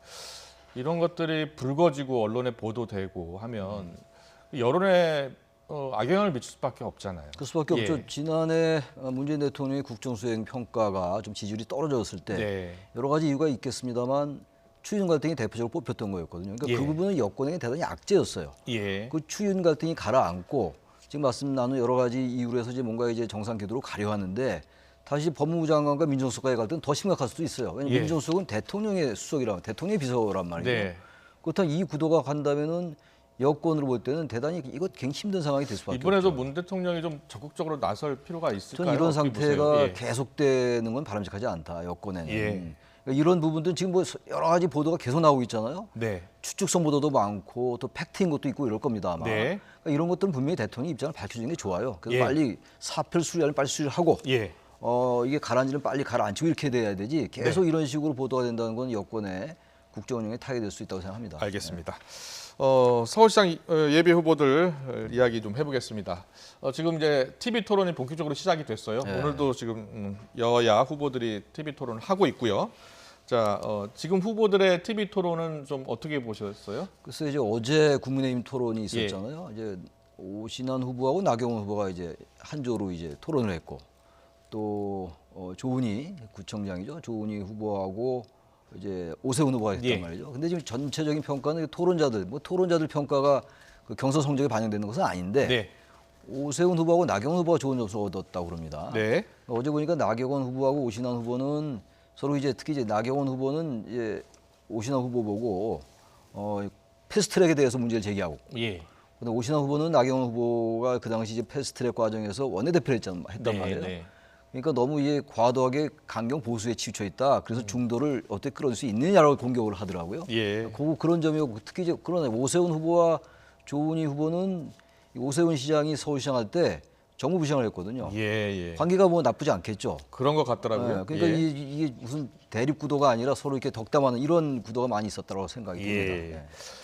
이런 것들이 불거지고 언론에 보도되고 하면 여론에 악영향을 미칠 수밖에 없잖아요.
그 수밖에 없죠. 지난해 문재인 대통령의 국정수행 평가가 좀 지지율이 떨어졌을 때 여러 가지 이유가 있겠습니다만 추윤 갈등이 대표적으로 뽑혔던 거였거든요. 그러니까 그 부분은 여권에게 대단히 악재였어요. 그 추윤 갈등이 가라앉고 지금 말씀 나눈 여러 가지 이유로 해서 이제 뭔가 이제 정상 궤도로 가려하는데 다시 법무부 장관과 민정수석과의 갈등은 더 심각할 수도 있어요. 왜냐하면 민정수석은 대통령의 수석이란 대통령의 비서란 말이죠. 그렇다면 이 구도가 간다면은 여권으로 볼 때는 대단히 이거 굉장히 힘든 상황이 될 수밖에
이번에도
없죠.
문 대통령이 좀 적극적으로 나설 필요가 있을까요?
저는 이런 상태가 계속되는 건 바람직하지 않다. 여권에는. 그러니까 이런 부분들은 지금 뭐 여러 가지 보도가 계속 나오고 있잖아요. 추측성 보도도 많고 또 팩트인 것도 있고 이럴 겁니다. 아마. 그러니까 이런 것들은 분명히 대통령 입장을 밝혀주는 게 좋아요. 그래서 빨리 사표를 수리하면 빨리 수리하고 이게 가라앉으면 빨리 가라앉히고 이렇게 돼야 되지 계속 이런 식으로 보도가 된다는 건 여권의 국정 운영에 타격이 될 수 있다고 생각합니다.
알겠습니다. 서울시장 예비 후보들 이야기 좀 해보겠습니다. 지금 이제 TV 토론이 본격적으로 시작이 됐어요. 오늘도 지금 여야 후보들이 TV 토론을 하고 있고요. 자, 지금 후보들의 TV 토론은 좀 어떻게 보셨어요?
글쎄 이제 어제 국민의힘 토론이 있었잖아요. 이제 오신환 후보하고 나경원 후보가 이제 한 조로 이제 토론을 했고 또 조은희 구청장이죠. 조은희 후보하고 이제 오세훈 후보가 했단 말이죠. 근데 지금 전체적인 평가는 토론자들 평가가 그 경선 성적에 반영되는 것은 아닌데 오세훈 후보하고 나경원 후보가 좋은 점수를 얻었다고 그럽니다. 어제 보니까 나경원 후보하고 오신환 후보는 서로 이제 특히 이제 나경원 후보는 이제 오신환 후보 보고 패스트트랙에 대해서 문제를 제기하고 근데 오신환 후보는 나경원 후보가 그 당시 이제 패스트트랙 과정에서 원내대표를 했단 말이에요. 그러니까 너무 이제 과도하게 강경 보수에 치우쳐 있다. 그래서 중도를 어떻게 끌어줄 수 있느냐라고 공격을 하더라고요. 그런 점이고 특히 이제 그러네 오세훈 후보와 조은희 후보는 오세훈 시장이 서울시장 할 때 정무부시장을 했거든요. 관계가 뭐 나쁘지 않겠죠.
그런 것 같더라고요.
그러니까 이게 무슨 대립 구도가 아니라 서로 이렇게 덕담하는 이런 구도가 많이 있었다고 생각이 듭니다.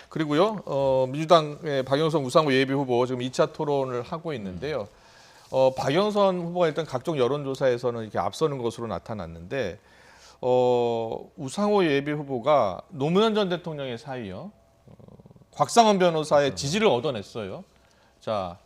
그리고요, 민주당의 박영선 우상호 예비 후보 지금 2차 토론을 하고 있는데요. 박영선 후보가 일단 각종 여론조사에서는 이렇게 앞서는 것으로 나타났는데 우상호 예비 후보가 노무현 전 대통령의 사위요. 곽상원 변호사의 지지를 얻어냈어요. 자,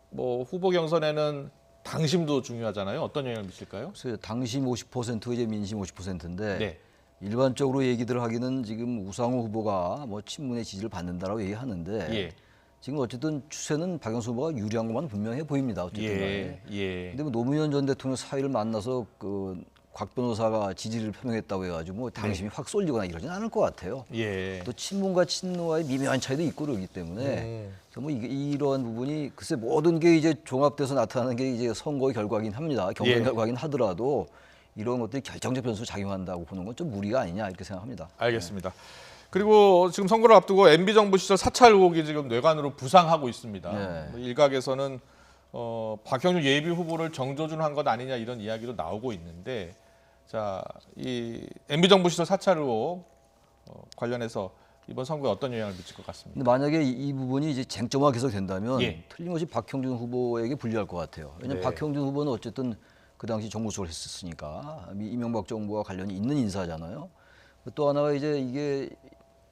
뭐 후보 경선에는 당심도 중요하잖아요. 어떤 영향을 미칠까요?
그래서 당심 50% 이제 민심 50%인데
네.
일반적으로 얘기들 하기는 지금 우상호 후보가 뭐 친문의 지지를 받는다라고 얘기하는데
예.
지금 어쨌든 추세는 박영수 후보가 유리한 것만 분명해 보입니다. 어쨌든 간에.
예.
근데 뭐 노무현 전 대통령 사위를 만나서 그 곽 변호사가 지지를 표명했다고 해가지고 뭐 당심이 확 쏠리거나 이러진 않을 것 같아요.
예.
또 친문과 친노와의 미묘한 차이도 있고 그러기 때문에 뭐 이러한 부분이 글쎄 모든 게 이제 종합돼서 나타나는 게 이제 선거의 결과긴 합니다. 경선
예.
결과긴 하더라도 이런 것들이 결정적 변수로 작용한다고 보는 건 좀 무리가 아니냐 이렇게 생각합니다.
알겠습니다. 그리고 지금 선거를 앞두고 MB 정부 시절 사찰 의혹이 지금 뇌관으로 부상하고 있습니다.
네.
뭐 일각에서는 박형준 예비 후보를 정조준한 것 아니냐 이런 이야기도 나오고 있는데, 자, 이 MB 정부 시절 사찰 의혹 관련해서 이번 선거에 어떤 영향을 미칠 것 같습니다.
근데 만약에 이 부분이 이제 쟁점화가 계속 된다면
예.
틀림없이 박형준 후보에게 불리할 것 같아요. 왜냐하면
네.
박형준 후보는 어쨌든 그 당시 정무수석을 했었으니까 이명박 정부와 관련이 있는 인사잖아요. 또 하나가 이제 이게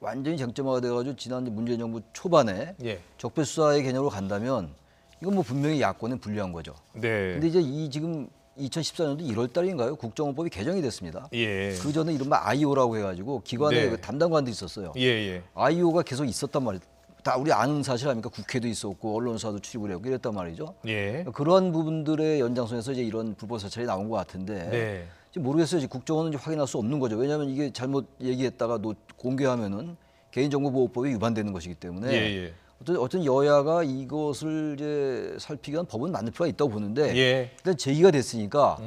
완전히 쟁점화가 돼가지고 지난 문재인 정부 초반에
예.
적폐 수사의 개념으로 간다면 이건 뭐 분명히 야권에 불리한 거죠.
네.
근데 이제 이 지금 2014년도 1월 달인가요? 국정원법이 개정이 됐습니다.
예.
그 전에 이른바 아이오라고 해가지고 기관에
네.
그 담당관도 있었어요.
예.
아이오가 계속 있었단 말이에요. 다 우리 아는 사실 아닙니까? 국회도 있었고 언론사도 출입을 했고 이랬단 말이죠.
예.
그러한 부분들의 연장선에서 이제 이런 불법 사찰이 나온 것 같은데
네.
지금 모르겠어요. 이제 국정원은 이제 확인할 수 없는 거죠. 왜냐하면 이게 잘못 얘기했다가 공개하면은 개인정보보호법에 위반되는 것이기 때문에
예.
어떤 여야가 이것을 이제 살피기 위한 법은 만들 필요가 있다고 보는데
예.
일단 제기가 됐으니까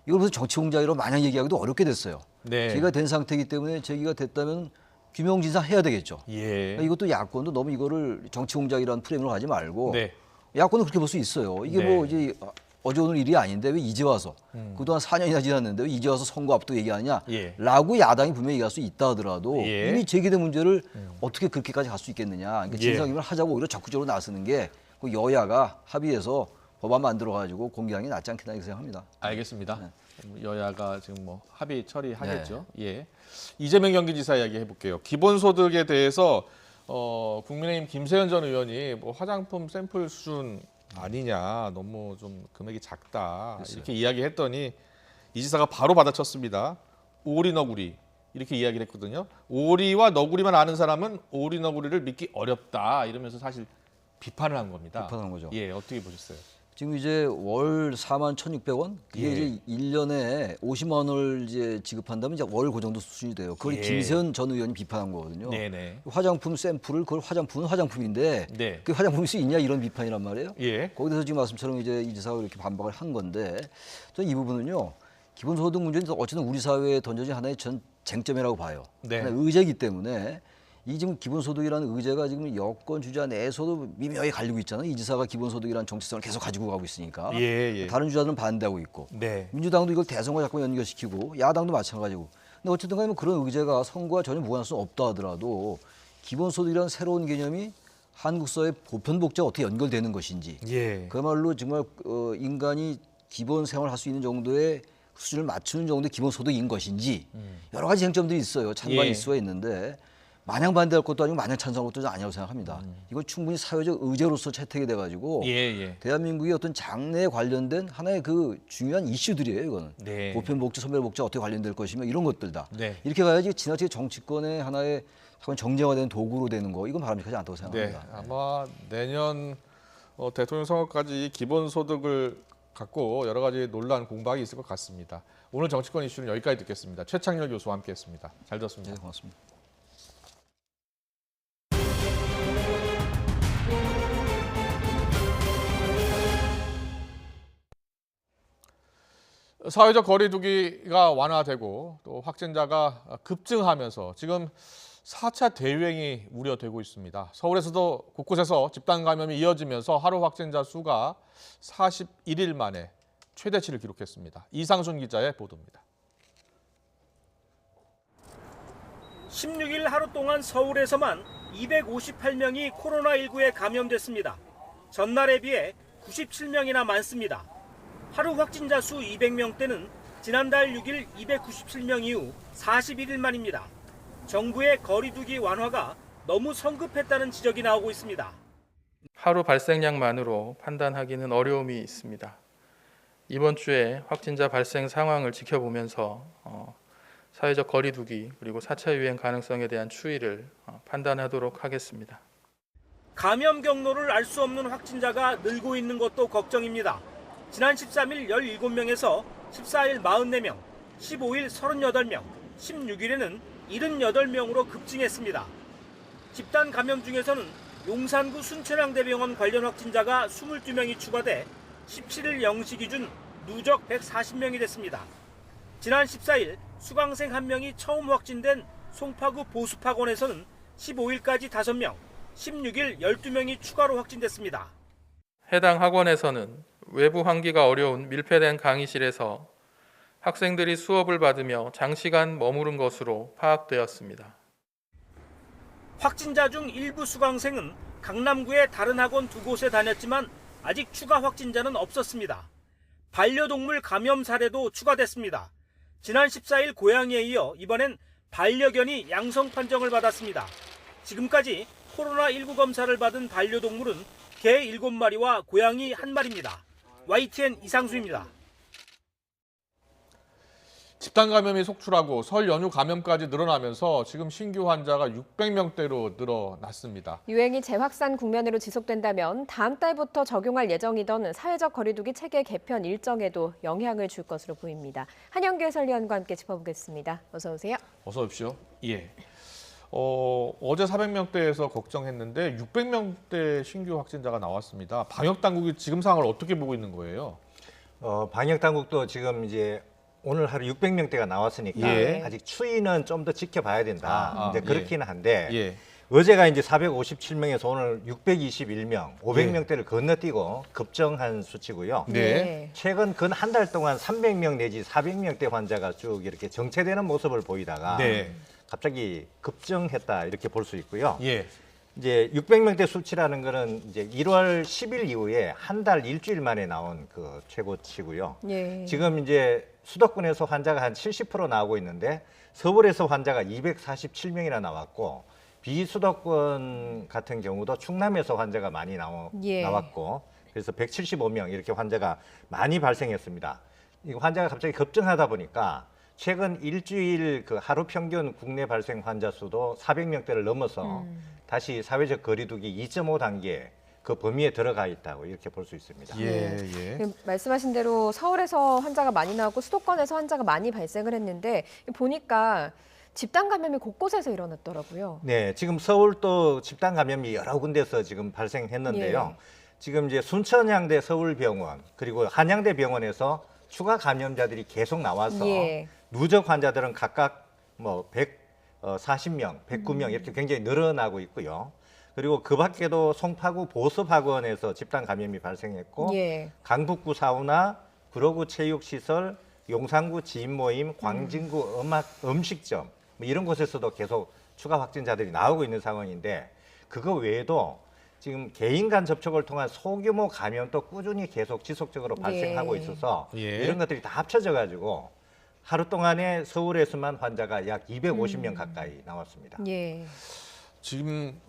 이걸 무슨 정치 공작이라고 마냥 얘기하기도 어렵게 됐어요.
네.
제기가 된 상태이기 때문에 제기가 됐다면 규명진상 해야 되겠죠.
예.
그러니까 이것도 야권도 너무 이거를 정치 공작이라는 프레임으로 하지 말고
네.
야권은 그렇게 볼 수 있어요. 이게
네.
뭐 이제 어제 오늘 일이 아닌데 왜 이제 와서 그동안 4년이나 지났는데 왜 이제 와서 선거 앞두고 얘기하냐
예.
라고 야당이 분명히 얘기할 수 있다 하더라도
예.
이미 제기된 문제를 어떻게 그렇게까지 갈 수 있겠느냐. 그러니까 진상규명을 하자고 오히려 적극적으로 나서는 게 그 여야가 합의해서 법안 만들어가지고 공개하는 게 낫지 않겠나 이렇게 생각합니다.
알겠습니다. 여야가 지금 뭐 합의 처리하겠죠. 예. 이재명 경기지사 이야기 해볼게요. 기본소득에 대해서 국민의힘 김세현 전 의원이 뭐 화장품 샘플 수준 아니냐, 너무 좀 금액이 작다 이렇게 이야기했더니 이 지사가 바로 받아쳤습니다. 오리 너구리 이렇게 이야기를 했거든요. 오리와 너구리만 아는 사람은 오리 너구리를 믿기 어렵다 이러면서 사실 비판을 한 겁니다.
비판한 거죠.
예, 어떻게 보셨어요?
지금 이제 월 41,600원? 그게 이제 1년에 50만 원을 이제 지급한다면 이제 월 그 정도 수준이 돼요. 그걸 김세현 전 의원이 비판한 거거든요.
네네.
화장품 샘플을 그걸 화장품은 화장품인데
네.
그 화장품일 수 있냐 이런 비판이란 말이에요.
예.
거기서 지금 말씀처럼 이제 이 지사가 이렇게 반박을 한 건데 저는 이 부분은요. 기본소득 문제는 어쨌든 우리 사회에 던져진 하나의 전 쟁점이라고 봐요.
네.
하나의 의제이기 때문에 이 지금 기본소득이라는 의제가 지금 여권 주자 내에서도 미묘하게 갈리고 있잖아요. 이 지사가 기본소득이라는 정체성을 계속 가지고 가고 있으니까. 다른 주자들은 반대하고 있고.
네.
민주당도 이걸 대선과 자꾸 연결시키고 야당도 마찬가지고. 근데 어쨌든 간에 뭐 그런 의제가 선거와 전혀 무관할 수 없다 하더라도 기본소득이라는 새로운 개념이 한국 사회 보편복지와 어떻게 연결되는 것인지. 그야말로 정말 인간이 기본 생활을 할 수 있는 정도의 수준을 맞추는 정도의 기본소득인 것인지 여러 가지 쟁점들이 있어요. 찬반이 있을 수가 있는데 마냥 반대할 것도 아니고 마냥 찬성할 것도 아니라고 생각합니다. 이건 충분히 사회적 의제로서 채택이 돼가지고 대한민국의 어떤 장래에 관련된 하나의 그 중요한 이슈들이에요. 이거는 보편복지, 선별복지와 어떻게 관련될 것이며 이런 것들다. 이렇게 가야지 지나치게 정치권의 하나의 정쟁화되는 도구로 되는 거 이건 바람직하지 않다고 생각합니다.
네, 아마 내년 대통령 선거까지 기본소득을 갖고 여러 가지 논란 공방이 있을 것 같습니다. 오늘 정치권 이슈는 여기까지 듣겠습니다. 최창렬 교수와 함께했습니다. 잘 들었습니다.
네, 고맙습니다.
사회적 거리 두기가 완화되고 또 확진자가 급증하면서 지금 4차 대유행이 우려되고 있습니다. 서울에서도 곳곳에서 집단 감염이 이어지면서 하루 확진자 수가 41일 만에 최대치를 기록했습니다. 이상순 기자의 보도입니다.
16일 하루 동안 서울에서만 258명이 코로나19에 감염됐습니다. 전날에 비해 97명이나 많습니다. 하루 확진자 수 200명대는 지난달 6일 297명 이후 41일 만입니다. 정부의 거리두기 완화가 너무 성급했다는 지적이 나오고 있습니다.
하루 발생량만으로 판단하기는 어려움이 있습니다. 이번 주에 확진자 발생 상황을 지켜보면서 사회적 거리두기 그리고 4차 유행 가능성에 대한 추이를 판단하도록 하겠습니다.
감염 경로를 알 수 없는 확진자가 늘고 있는 것도 걱정입니다. 지난 13일 17명에서 14일 44명, 15일 38명, 16일에는 78명으로 급증했습니다. 집단 감염 중에서는 용산구 순천향대병원 관련 확진자가 22명이 추가돼 17일 0시 기준 누적 140명이 됐습니다. 지난 14일 수강생 1명이 처음 확진된 송파구 보습학원에서는 15일까지 5명, 16일 12명이 추가로 확진됐습니다.
해당 학원에서는 외부 환기가 어려운 밀폐된 강의실에서 학생들이 수업을 받으며 장시간 머무른 것으로 파악되었습니다.
확진자 중 일부 수강생은 강남구의 다른 학원 2곳에 다녔지만 아직 추가 확진자는 없었습니다. 반려동물 감염 사례도 추가됐습니다. 지난 14일 고양이에 이어 이번엔 반려견이 양성 판정을 받았습니다. 지금까지 코로나19 검사를 받은 반려동물은 개 7마리와 고양이 1마리입니다. YTN 이상수입니다.
집단 감염이 속출하고 설 연휴 감염까지 늘어나면서 지금 신규 환자가 600명대로 늘어났습니다.
유행이 재확산 국면으로 지속된다면 다음 달부터 적용할 예정이던 사회적 거리두기 체계 개편 일정에도 영향을 줄 것으로 보입니다. 한영규 해설위원과 함께 짚어보겠습니다. 어서 오세요.
어서 오십시오. 예. 어제 400명대에서 걱정했는데 600명대 신규 확진자가 나왔습니다. 방역 당국이 지금 상황을 어떻게 보고 있는 거예요?
방역 당국도 지금 이제 오늘 하루 600명대가 나왔으니까
예.
아직 추이는 좀 더 지켜봐야 된다. 이제 그렇기는 한데
예.
어제가 이제 457명에서 오늘 621명, 500명대를 건너뛰고 급증한 수치고요.
네.
최근 근 한 달 동안 300명 내지 400명대 환자가 쭉 이렇게 정체되는 모습을 보이다가
네.
갑자기 급증했다 이렇게 볼 수 있고요.
예.
이제 600명대 수치라는 거는 이제 1월 10일 이후에 한 달 일주일 만에 나온 그 최고치고요.
예.
지금 이제 수도권에서 환자가 한 70% 나오고 있는데 서울에서 환자가 247명이나 나왔고 비수도권 같은 경우도 충남에서 환자가 많이 나왔고 그래서 175명 이렇게 환자가 많이 발생했습니다. 이 환자가 갑자기 급증하다 보니까 최근 일주일 그 하루 평균 국내 발생 환자 수도 400명대를 넘어서 다시 사회적 거리두기 2.5 단계 그 범위에 들어가 있다고 이렇게 볼 수 있습니다.
예.
말씀하신 대로 서울에서 환자가 많이 나왔고 수도권에서 환자가 많이 발생을 했는데 보니까 집단 감염이 곳곳에서 일어났더라고요.
네, 지금 서울도 집단 감염이 여러 군데서 지금 발생했는데요. 지금 이제 순천향대 서울병원 그리고 한양대 병원에서 추가 감염자들이 계속 나와서 누적 환자들은 각각 뭐 140명, 109명 이렇게 굉장히 늘어나고 있고요. 그리고 그 밖에도 송파구 보습학원에서 집단 감염이 발생했고 강북구 사우나, 구로구 체육시설, 용산구 지인모임, 광진구 음식점 뭐 이런 곳에서도 계속 추가 확진자들이 나오고 있는 상황인데 그거 외에도 지금 개인 간 접촉을 통한 소규모 감염도 꾸준히 계속 지속적으로 발생하고 있어서 이런 것들이 다 합쳐져 가지고 하루 동안에 서울에서만 환자가 약 250명 가까이 나왔습니다.
지금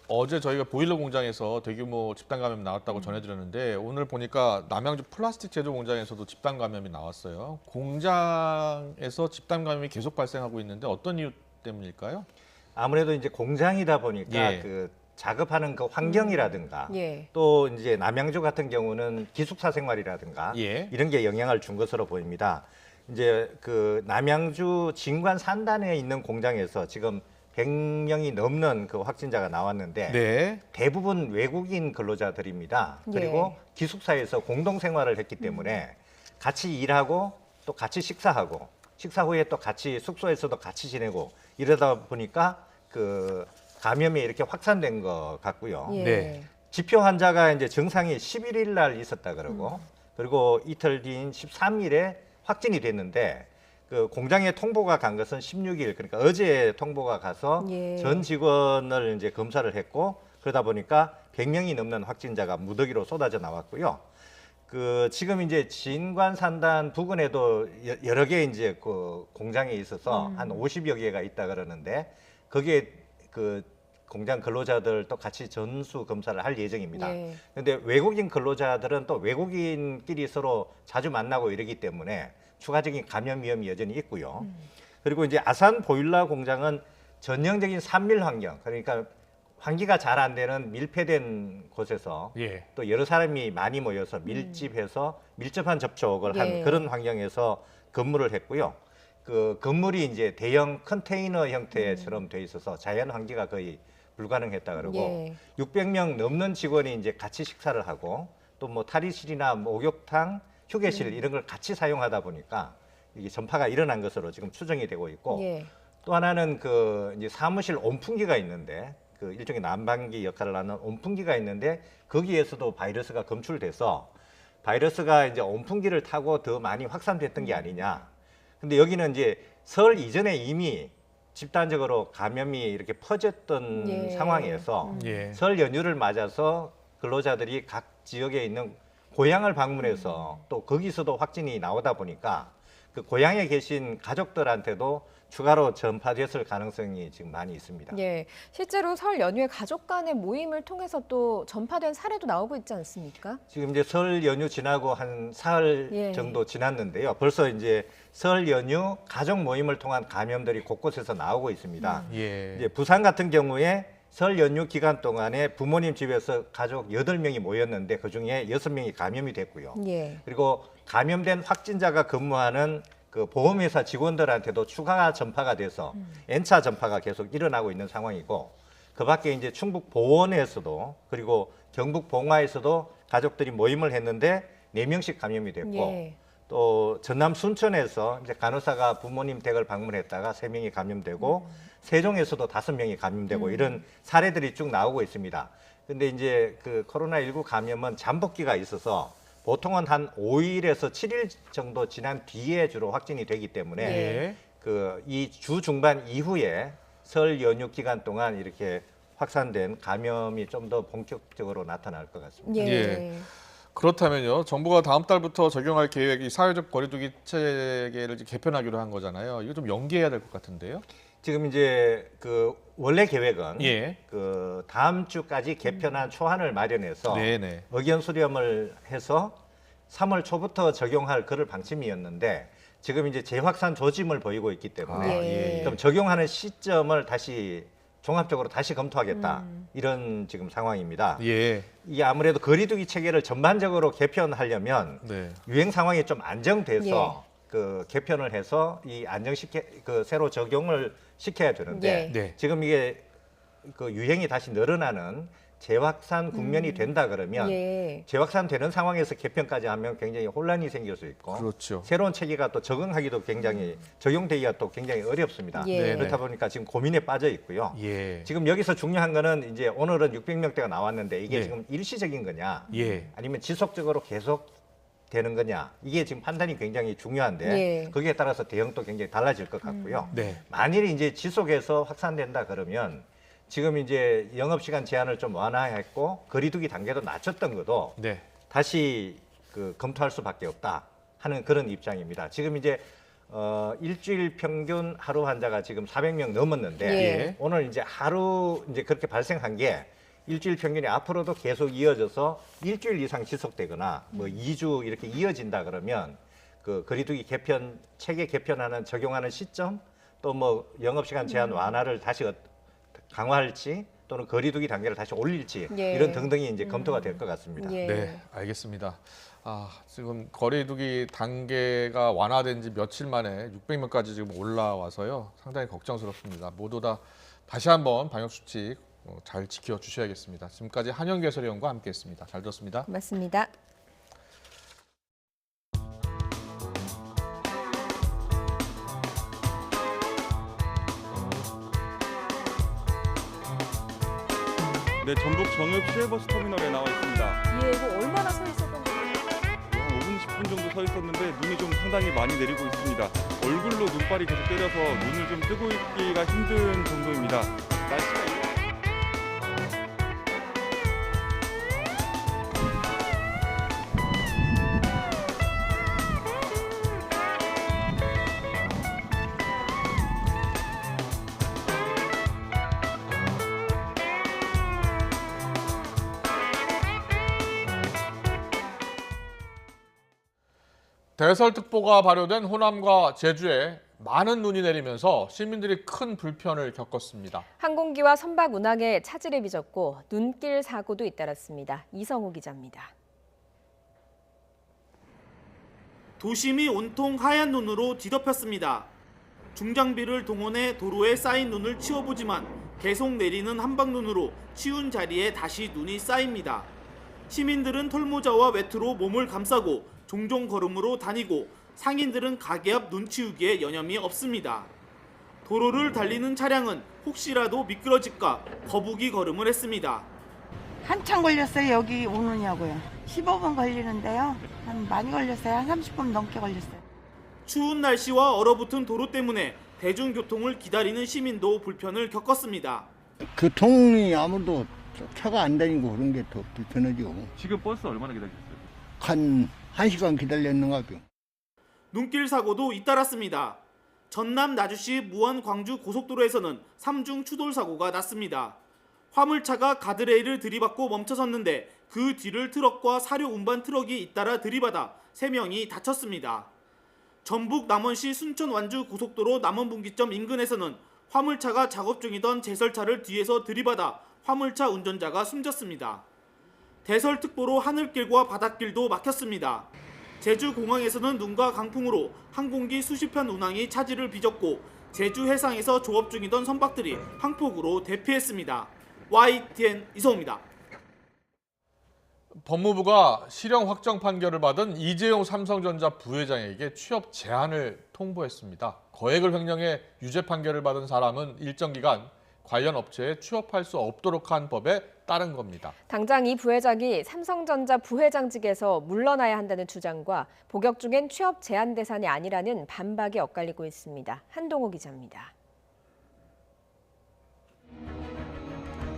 어제 저희가 보일러 공장에서 대규모 집단 감염 나왔다고 전해드렸는데 오늘 보니까 남양주 플라스틱 제조 공장에서도 집단 감염이 나왔어요. 공장에서 집단 감염이 계속 발생하고 있는데 어떤 이유 때문일까요?
아무래도 이제 공장이다 보니까 그 작업하는 그 환경이라든가 또 이제 남양주 같은 경우는 기숙사 생활이라든가 이런 게 영향을 준 것으로 보입니다. 이제 그 남양주 진관 산단에 있는 공장에서 지금 100명이 넘는 그 확진자가 나왔는데 대부분 외국인 근로자들입니다. 그리고 기숙사에서 공동 생활을 했기 때문에 같이 일하고 또 같이 식사하고 식사 후에 또 같이 숙소에서도 같이 지내고 이러다 보니까 그 감염이 이렇게 확산된 것 같고요. 지표 환자가 이제 증상이 11일 날 있었다 그러고 그리고 이틀 뒤인 13일에 확진이 됐는데 그 공장에 통보가 간 것은 16일 그러니까 어제 통보가 가서 전 직원을 이제 검사를 했고 그러다 보니까 100명이 넘는 확진자가 무더기로 쏟아져 나왔고요. 지금 이제 진관산단 부근에도 여러 개 이제 그 공장이 있어서 한 50여 개가 있다 그러는데 거기에 그 공장 근로자들도 같이 전수 검사를 할 예정입니다. 그런데 외국인 근로자들은 또 외국인끼리 서로 자주 만나고 이러기 때문에 추가적인 감염 위험이 여전히 있고요. 그리고 이제 아산 보일러 공장은 전형적인 산밀 환경, 그러니까 환기가 잘 안 되는 밀폐된 곳에서 또 여러 사람이 많이 모여서 밀집해서 밀접한 접촉을 한 그런 환경에서 근무를 했고요. 그 건물이 이제 대형 컨테이너 형태처럼 돼 있어서 자연 환기가 거의 불가능했다 그러고 600명 넘는 직원이 이제 같이 식사를 하고 또 뭐 탈의실이나 목욕탕, 휴게실 이런 걸 같이 사용하다 보니까 이게 전파가 일어난 것으로 지금 추정이 되고 있고 또 하나는 그 이제 사무실 온풍기가 있는데 그 일종의 난방기 역할을 하는 온풍기가 있는데 거기에서도 바이러스가 검출돼서 바이러스가 이제 온풍기를 타고 더 많이 확산됐던 게 아니냐. 근데 여기는 이제 설 이전에 이미 집단적으로 감염이 이렇게 퍼졌던 상황에서 설 연휴를 맞아서 근로자들이 각 지역에 있는 고향을 방문해서 또 거기서도 확진이 나오다 보니까 그 고향에 계신 가족들한테도 추가로 전파됐을 가능성이 지금 많이 있습니다.
실제로 설 연휴에 가족 간의 모임을 통해서 또 전파된 사례도 나오고 있지 않습니까?
지금 이제 설 연휴 지나고 한 사흘 정도 지났는데요. 벌써 이제 설 연휴 가족 모임을 통한 감염들이 곳곳에서 나오고 있습니다. 이제 부산 같은 경우에 설 연휴 기간 동안에 부모님 집에서 가족 8명이 모였는데 그중에 6명이 감염이 됐고요. 그리고 감염된 확진자가 근무하는 그 보험회사 직원들한테도 추가 전파가 돼서 N차 전파가 계속 일어나고 있는 상황이고 그 밖에 이제 충북 보원에서도 그리고 경북 봉화에서도 가족들이 모임을 했는데 4명씩 감염이 됐고 또 전남 순천에서 이제 간호사가 부모님 댁을 방문했다가 3명이 감염되고 세종에서도 5명이 감염되고 이런 사례들이 쭉 나오고 있습니다. 근데 이제 그 코로나19 감염은 잠복기가 있어서 보통은 한 5일에서 7일 정도 지난 뒤에 주로 확진이 되기 때문에 그 이 주 중반 이후에 설 연휴 기간 동안 이렇게 확산된 감염이 좀 더 본격적으로 나타날 것 같습니다.
그렇다면요, 정부가 다음 달부터 적용할 계획이 사회적 거리두기 체계를 이제 개편하기로 한 거잖아요. 이거 좀 연기해야 될 것 같은데요.
지금 이제 그 원래 계획은 그 다음 주까지 개편안 초안을 마련해서 의견 수렴을 해서 3월 초부터 적용할 그럴 방침이었는데 지금 이제 재확산 조짐을 보이고 있기 때문에 좀 적용하는 시점을 다시 종합적으로 다시 검토하겠다 이런 지금 상황입니다. 이게 아무래도 거리두기 체계를 전반적으로 개편하려면 유행 상황이 좀 안정돼서 그 개편을 해서 이 그 새로 적용을 시켜야 되는데 지금 이게 그 유행이 다시 늘어나는 재확산 국면이 된다 그러면 재확산되는 상황에서 개편까지 하면 굉장히 혼란이 생길 수 있고 새로운 체계가 또 적응하기도 굉장히 적용되기가 또 굉장히 어렵습니다. 그렇다 보니까 지금 고민에 빠져 있고요. 지금 여기서 중요한 거는 이제 오늘은 600명대가 나왔는데 이게 지금 일시적인 거냐 아니면 지속적으로 계속 되는 거냐 이게 지금 판단이 굉장히 중요한데 거기에 따라서 대응도 굉장히 달라질 것 같고요. 만일 이제 지속해서 확산된다 그러면 지금 이제 영업시간 제한을 좀 완화했고 거리두기 단계도 낮췄던 것도 다시 그 검토할 수밖에 없다 하는 그런 입장입니다. 지금 이제 일주일 평균 하루 환자가 지금 400명 넘었는데 오늘 이제 하루 이제 그렇게 발생한 게 일주일 평균이 앞으로도 계속 이어져서 일주일 이상 지속되거나 뭐 2주 이렇게 이어진다 그러면 그 거리두기 개편 체계 개편하는 적용하는 시점 또 뭐 영업시간 제한 완화를 다시 강화할지 또는 거리두기 단계를 다시 올릴지 이런 등등이 이제 검토가 될 것 같습니다.
네, 알겠습니다. 지금 거리두기 단계가 완화된 지 며칠 만에 600명까지 지금 올라와서요. 상당히 걱정스럽습니다. 모두 다 다시 한번 방역수칙 잘 지켜주셔야겠습니다. 지금까지 한영규 해설위원과 함께했습니다. 잘 들었습니다.
고맙습니다.
네, 전북 정읍 시외버스 터미널에 나와 있습니다.
이거 얼마나 서 있었던 거예요?
한 5분, 10분 정도 서 있었는데 눈이 좀 상당히 많이 내리고 있습니다. 얼굴로 눈발이 계속 때려서 눈을 좀 뜨고 있기가 힘든 정도입니다. 날씨가
대설특보가 발효된 호남과 제주에 많은 눈이 내리면서 시민들이 큰 불편을 겪었습니다.
항공기와 선박 운항에 차질이 빚었고 눈길 사고도 잇따랐습니다. 이성우 기자입니다.
도심이 온통 하얀 눈으로 뒤덮였습니다. 중장비를 동원해 도로에 쌓인 눈을 치워보지만 계속 내리는 한방눈으로 치운 자리에 다시 눈이 쌓입니다. 시민들은 털모자와 외투로 몸을 감싸고 종종 걸음으로 다니고 상인들은 가게 앞 눈 치우기에 여념이 없습니다. 도로를 달리는 차량은 혹시라도 미끄러질까 거북이 걸음을 했습니다.
한참 걸렸어요. 여기 오느냐고요. 15분 걸리는데요. 많이 걸렸어요. 한 30분 넘게 걸렸어요.
추운 날씨와 얼어붙은 도로 때문에 대중교통을 기다리는 시민도 불편을 겪었습니다.
교통이 아무도 차가 안 다니고 그런 게 더 불편하죠.
지금 버스 얼마나 기다리셨어요?
한 1시간 기다렸는가 봐요.
눈길 사고도 잇따랐습니다. 전남 나주시 무안 광주 고속도로에서는 3중 추돌 사고가 났습니다. 화물차가 가드레일을 들이받고 멈춰섰는데 그 뒤를 트럭과 사료 운반 트럭이 잇따라 들이받아 3명이 다쳤습니다. 전북 남원시 순천 완주 고속도로 남원분기점 인근에서는 화물차가 작업 중이던 제설차를 뒤에서 들이받아 화물차 운전자가 숨졌습니다. 대설특보로 하늘길과 바닷길도 막혔습니다. 제주공항에서는 눈과 강풍으로 항공기 수십 편 운항이 차질을 빚었고 제주 해상에서 조업 중이던 선박들이 항폭우로 대피했습니다. YTN 이성우입니다.
법무부가 실형 확정 판결을 받은 이재용 삼성전자 부회장에게 취업 제한을 통보했습니다. 거액을 횡령해 유죄 판결을 받은 사람은 일정 기간 관련 업체에 취업할 수 없도록 한 법에 따른 겁니다.
당장 이 부회장이 삼성전자 부회장직에서 물러나야 한다는 주장과 복역 중엔 취업 제한 대상이 아니라는 반박이 엇갈리고 있습니다. 한동호 기자입니다.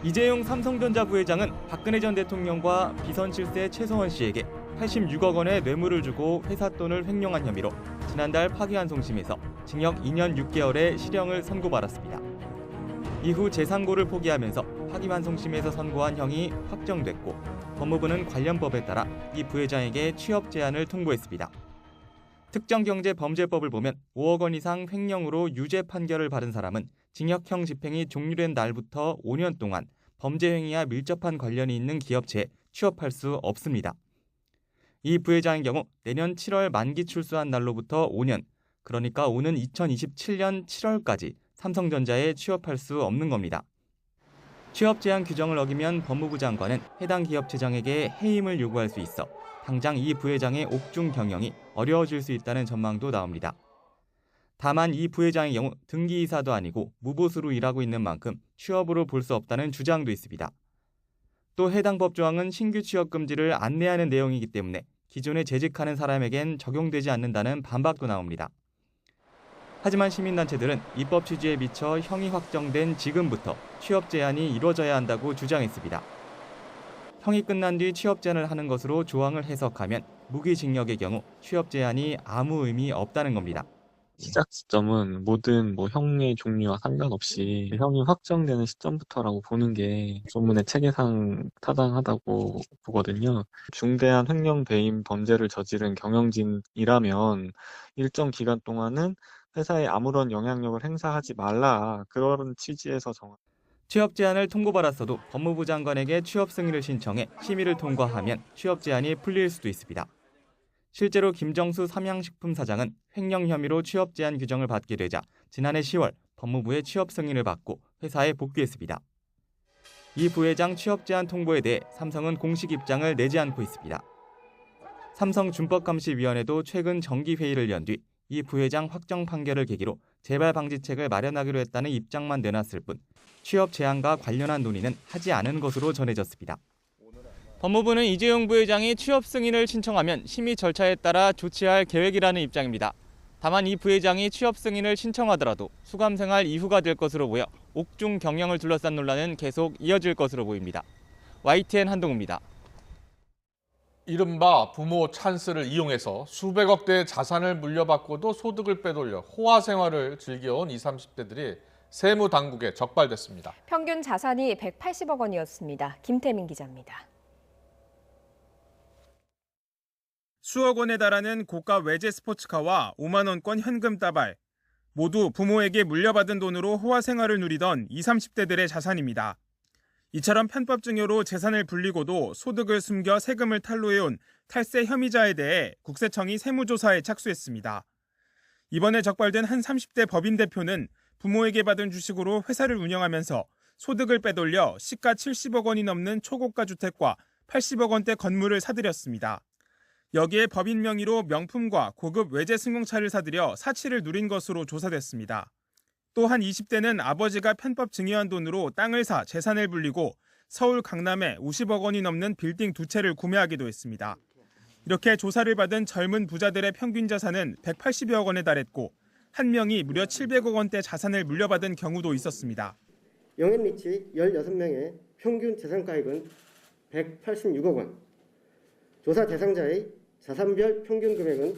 이재용 삼성전자 부회장은 박근혜 전 대통령과 비선 실세 최서원 씨에게 86억 원의 뇌물을 주고 회사 돈을 횡령한 혐의로 지난달 파기환송심에서 징역 2년 6개월의 실형을 선고받았습니다. 이후 재상고를 포기하면서 파기환송심에서 선고한 형이 확정됐고 법무부는 관련 법에 따라 이 부회장에게 취업 제한을 통보했습니다. 특정경제범죄법을 보면 5억 원 이상 횡령으로 유죄 판결을 받은 사람은 징역형 집행이 종료된 날부터 5년 동안 범죄 행위와 밀접한 관련이 있는 기업체에 취업할 수 없습니다. 이 부회장의 경우 내년 7월 만기 출소한 날로부터 5년, 그러니까 오는 2027년 7월까지 삼성전자에 취업할 수 없는 겁니다. 취업 제한 규정을 어기면 법무부 장관은 해당 기업체장에게 해임을 요구할 수 있어 당장 이 부회장의 옥중 경영이 어려워질 수 있다는 전망도 나옵니다. 다만 이 부회장의 경우 등기이사도 아니고 무보수로 일하고 있는 만큼 취업으로 볼 수 없다는 주장도 있습니다. 또 해당 법조항은 신규 취업 금지를 안내하는 내용이기 때문에 기존에 재직하는 사람에겐 적용되지 않는다는 반박도 나옵니다. 하지만 시민단체들은 입법 취지에 비춰 형이 확정된 지금부터 취업 제한이 이루어져야 한다고 주장했습니다. 형이 끝난 뒤 취업 제한을 하는 것으로 조항을 해석하면 무기징역의 경우 취업 제한이 아무 의미 없다는 겁니다.
시작 시점은 모든 형의 종류와 상관없이 형이 확정되는 시점부터라고 보는 게 소문의 체계상 타당하다고 보거든요. 중대한 횡령 배임 범죄를 저지른 경영진이라면 일정 기간 동안은 회사에 아무런 영향력을 행사하지 말라, 그런 취지에서 정한.
취업 제한을 통보받았어도 법무부 장관에게 취업 승인을 신청해 심의를 통과하면 취업 제한이 풀릴 수도 있습니다. 실제로 김정수 삼양식품 사장은 횡령 혐의로 취업 제한 규정을 받게 되자 지난해 10월 법무부의 취업 승인을 받고 회사에 복귀했습니다. 이 부회장 취업 제한 통보에 대해 삼성은 공식 입장을 내지 않고 있습니다. 삼성준법감시위원회도 최근 정기회의를 연 뒤 이 부회장 확정 판결을 계기로 재발 방지책을 마련하기로 했다는 입장만 내놨을 뿐 취업 제한과 관련한 논의는 하지 않은 것으로 전해졌습니다. 법무부는 이재용 부회장이 취업 승인을 신청하면 심의 절차에 따라 조치할 계획이라는 입장입니다. 다만 이 부회장이 취업 승인을 신청하더라도 수감 생활 이후가 될 것으로 보여 옥중 경영을 둘러싼 논란은 계속 이어질 것으로 보입니다. YTN 한동우입니다.
이른바 부모 찬스를 이용해서 수백억 대의 자산을 물려받고도 소득을 빼돌려 호화 생활을 즐겨온 20, 30대들이 세무당국에 적발됐습니다.
평균 자산이 180억 원이었습니다. 김태민 기자입니다.
수억 원에 달하는 고가 외제 스포츠카와 5만 원권 현금 따발, 모두 부모에게 물려받은 돈으로 호화 생활을 누리던 20, 30대들의 자산입니다. 이처럼 편법 증여로 재산을 불리고도 소득을 숨겨 세금을 탈루해온 탈세 혐의자에 대해 국세청이 세무조사에 착수했습니다. 이번에 적발된 한 30대 법인 대표는 부모에게 받은 주식으로 회사를 운영하면서 소득을 빼돌려 시가 70억 원이 넘는 초고가 주택과 80억 원대 건물을 사들였습니다. 여기에 법인 명의로 명품과 고급 외제 승용차를 사들여 사치를 누린 것으로 조사됐습니다. 또 한 20대는 아버지가 편법 증여한 돈으로 땅을 사 재산을 불리고 서울 강남에 50억 원이 넘는 빌딩 2채를 구매하기도 했습니다. 이렇게 조사를 받은 젊은 부자들의 평균 자산은 180여 원에 달했고 한 명이 무려 700억 원대 자산을 물려받은 경우도 있었습니다.
영앤리치 16명의 평균 재산가액은 186억 원, 조사 대상자의 자산별 평균 금액은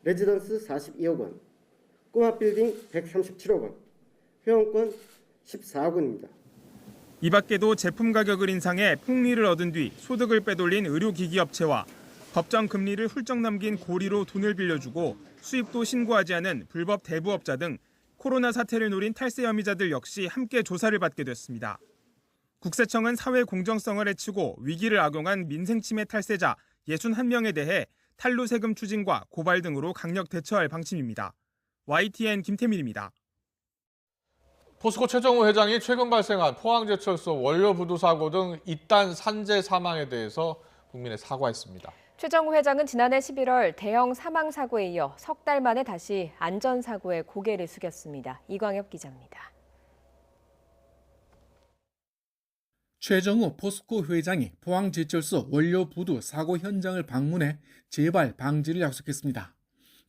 레지던스 42억 원, 꼬마빌딩 137억 원, 회원권 14억 원입니다.
이 밖에도 제품 가격을 인상해 폭리를 얻은 뒤 소득을 빼돌린 의료기기 업체와 법정 금리를 훌쩍 넘긴 고리로 돈을 빌려주고 수입도 신고하지 않은 불법 대부업자 등 코로나 사태를 노린 탈세 혐의자들 역시 함께 조사를 받게 됐습니다. 국세청은 사회 공정성을 해치고 위기를 악용한 민생침해 탈세자 61명에 대해 탈루 세금 추징과 고발 등으로 강력 대처할 방침입니다. YTN 김태민입니다.
포스코 최정우 회장이 최근 발생한 포항제철소 원료 부두 사고 등 잇단 산재 사망에 대해서 국민에 사과했습니다.
최정우 회장은 지난해 11월 대형 사망 사고에 이어 석 달 만에 다시 안전사고에 고개를 숙였습니다. 이광혁 기자입니다.
최정우 포스코 회장이 포항제철소 원료 부두 사고 현장을 방문해 재발 방지를 약속했습니다.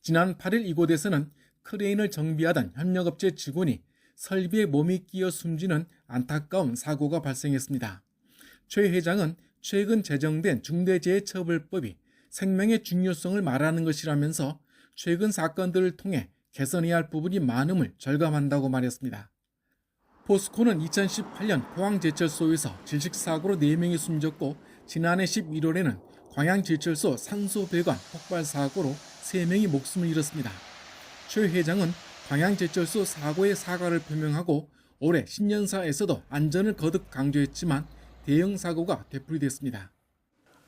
지난 8일 이곳에서는 크레인을 정비하던 협력업체 직원이 설비에 몸이 끼어 숨지는 안타까운 사고가 발생했습니다. 최 회장은 최근 제정된 중대재해처벌법이 생명의 중요성을 말하는 것이라면서 최근 사건들을 통해 개선해야 할 부분이 많음을 절감한다고 말했습니다. 포스코는 2018년 포항제철소에서 질식사고로 4명이 숨졌고 지난해 11월에는 광양제철소 산소배관 폭발 사고로 3명이 목숨을 잃었습니다. 최 회장은 광양제철소 사고의 사과를 표명하고 올해 신년사에서도 안전을 거듭 강조했지만 대형 사고가 되풀이됐습니다.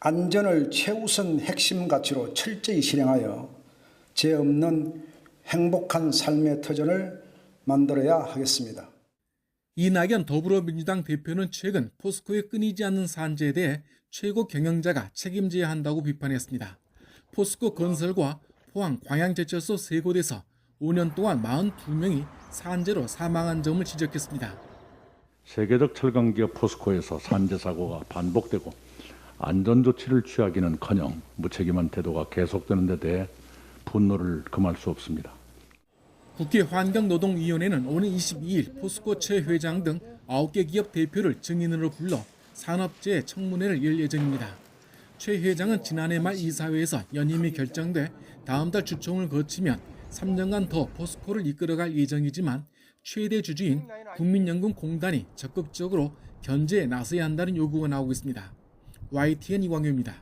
안전을 최우선 핵심 가치로 철저히 실행하여 죄 없는 행복한 삶의 터전을 만들어야 하겠습니다.
이낙연 더불어민주당 대표는 최근 포스코의 끊이지 않는 산재에 대해 최고 경영자가 책임져야 한다고 비판했습니다. 포스코 건설과 포항 광양제철소 3곳에서 5년 동안 42명이 산재로 사망한 점을 지적했습니다.
세계적 철강기업 포스코에서 산재 사고가 반복되고 안전조치를 취하기는커녕 무책임한 태도가 계속되는 데 대해 분노를 금할 수 없습니다.
국회 환경노동위원회는 오는 22일 포스코 최 회장 등 9개 기업 대표를 증인으로 불러 산업재해 청문회를 열 예정입니다. 최 회장은 지난해 말 이사회에서 연임이 결정돼 다음 달 주총을 거치면 3년간 더 포스코를 이끌어갈 예정이지만 최대 주주인 국민연금공단이 적극적으로 견제에 나서야 한다는 요구가 나오고 있습니다. YTN 이광효입니다.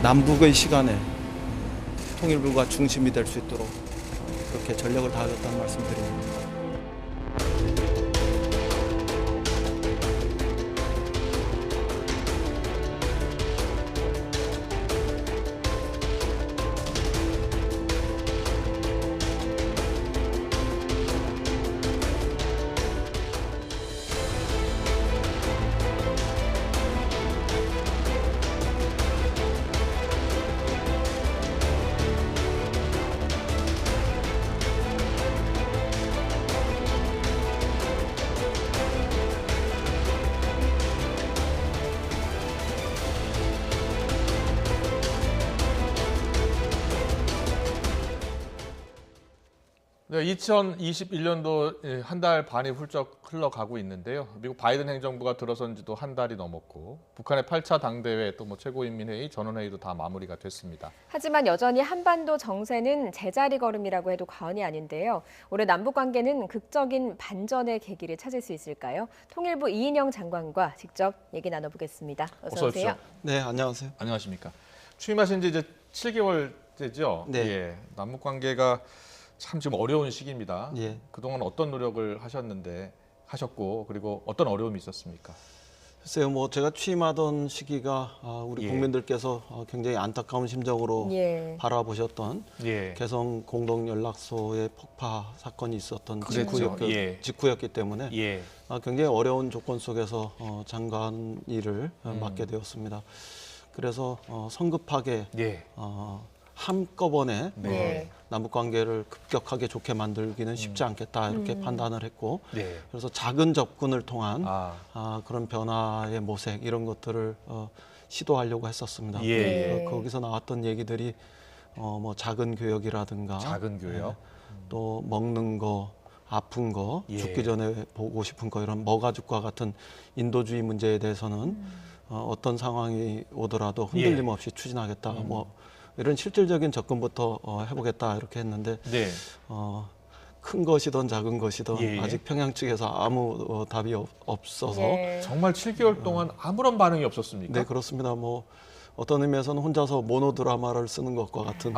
남북의 시간에 통일부가 중심이 될 수 있도록 그렇게 전력을 다하겠다는 말씀드립니다.
네, 2021년도 한 달 반이 훌쩍 흘러가고 있는데요. 미국 바이든 행정부가 들어선 지도 한 달이 넘었고 북한의 8차 당대회 또 최고인민회의 전원회의도 다 마무리가 됐습니다.
하지만 여전히 한반도 정세는 제자리 걸음이라고 해도 과언이 아닌데요. 올해 남북 관계는 극적인 반전의 계기를 찾을 수 있을까요? 통일부 이인영 장관과 직접 얘기 나눠보겠습니다. 어서 오세요.
네, 안녕하세요.
안녕하십니까. 취임하신 지 이제 7개월째죠.
네.
예, 남북 관계가 참 지금 어려운 시기입니다.
예.
그동안 어떤 노력을 하셨고 그리고 어떤 어려움이 있었습니까?
글쎄요, 뭐 제가 취임하던 시기가 우리 국민들께서 굉장히 안타까운 심정으로 바라보셨던 개성 공동연락소의 폭파 사건이 있었던 직후였기 때문에 굉장히 어려운 조건 속에서 장관 일을 맡게 되었습니다. 그래서 성급하게 한꺼번에 남북 관계를 급격하게 좋게 만들기는 쉽지 않겠다 이렇게 판단을 했고 그래서 작은 접근을 통한 그런 변화의 모색 이런 것들을 시도하려고 했었습니다. 거기서 나왔던 얘기들이 뭐 작은 교역이라든가 또 먹는 거 아픈 거 죽기 전에 보고 싶은 거 이런 머가죽과 같은 인도주의 문제에 대해서는 어떤 상황이 오더라도 흔들림 없이 추진하겠다 뭐 이런 실질적인 접근부터 해보겠다 이렇게 했는데 큰 것이든 작은 것이든 아직 평양 측에서 아무 답이 없어서
정말 7개월 동안 아무런 반응이 없었습니까?
네, 그렇습니다. 뭐 어떤 의미에서는 혼자서 모노드라마를 쓰는 것과 같은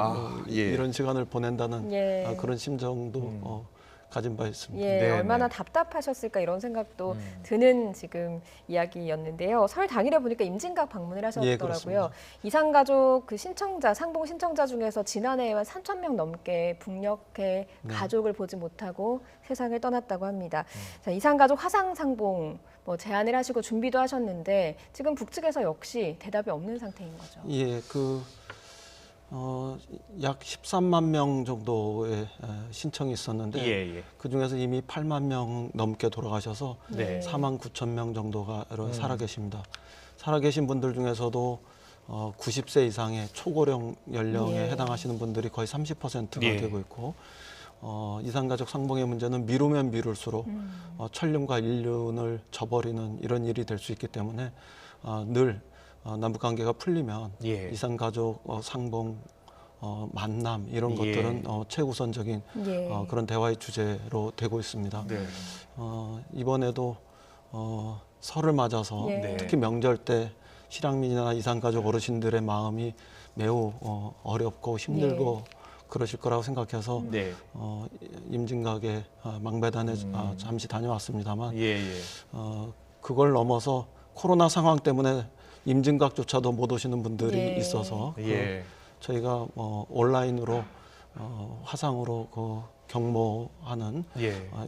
이런 시간을 보낸다는 그런 심정도 가진 바 있습니다.
얼마나 답답하셨을까 이런 생각도 드는 지금 이야기였는데요. 설 당일에 보니까 임진각 방문을 하셨더라고요. 이산가족 그 신청자, 상봉 신청자 중에서 지난해에만 3,000명 넘게 북녘에 가족을 보지 못하고 세상을 떠났다고 합니다. 자, 이산가족 화상 상봉 뭐 제안을 하시고 준비도 하셨는데 지금 북측에서 역시 대답이 없는 상태인 거죠.
예, 약 13만 명 정도의 신청이 있었는데 그 중에서 이미 8만 명 넘게 돌아가셔서 4만 9천 명 정도가 살아계십니다. 살아계신 분들 중에서도 90세 이상의 초고령 연령에 해당하시는 분들이 거의 30%가 되고 있고 이산가족 상봉의 문제는 미루면 미룰수록 천륜과 인륜을 저버리는 이런 일이 될 수 있기 때문에 늘 남북관계가 풀리면 이산가족 상봉 만남 이런 것들은 최우선적인 그런 대화의 주제로 되고 있습니다. 이번에도 설을 맞아서 특히 명절 때 실향민이나 이산가족 어르신들의 마음이 매우 어렵고 힘들고 그러실 거라고 생각해서 임진각에 망배단에 잠시 다녀왔습니다만 그걸 넘어서 코로나 상황 때문에 임진각조차도 못 오시는 분들이 있어서 저희가 온라인으로 화상으로 경모하는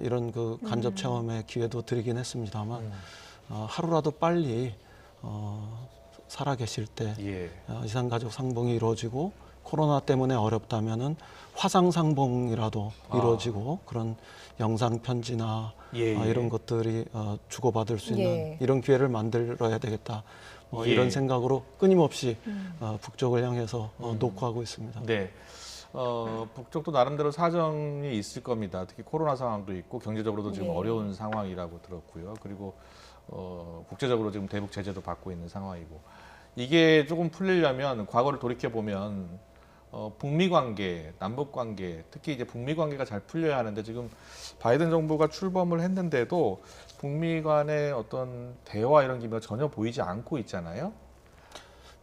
이런 간접 체험의 기회도 드리긴 했습니다만 하루라도 빨리 살아계실 때 이산가족 상봉이 이루어지고 코로나 때문에 어렵다면은 화상 상봉이라도 이루어지고 그런 영상 편지나 이런 것들이 주고받을 수 있는 이런 기회를 만들어야 되겠다. 이런 생각으로 끊임없이 북쪽을 향해서 녹화하고 있습니다.
네. 북쪽도 나름대로 사정이 있을 겁니다. 특히 코로나 상황도 있고 경제적으로도 지금 어려운 상황이라고 들었고요. 그리고 국제적으로 지금 대북 제재도 받고 있는 상황이고 이게 조금 풀리려면 과거를 돌이켜 보면 북미 관계, 남북 관계, 특히 이제 북미 관계가 잘 풀려야 하는데 지금 바이든 정부가 출범을 했는데도 북미 간의 어떤 대화 이런 기미가 전혀 보이지 않고 있잖아요.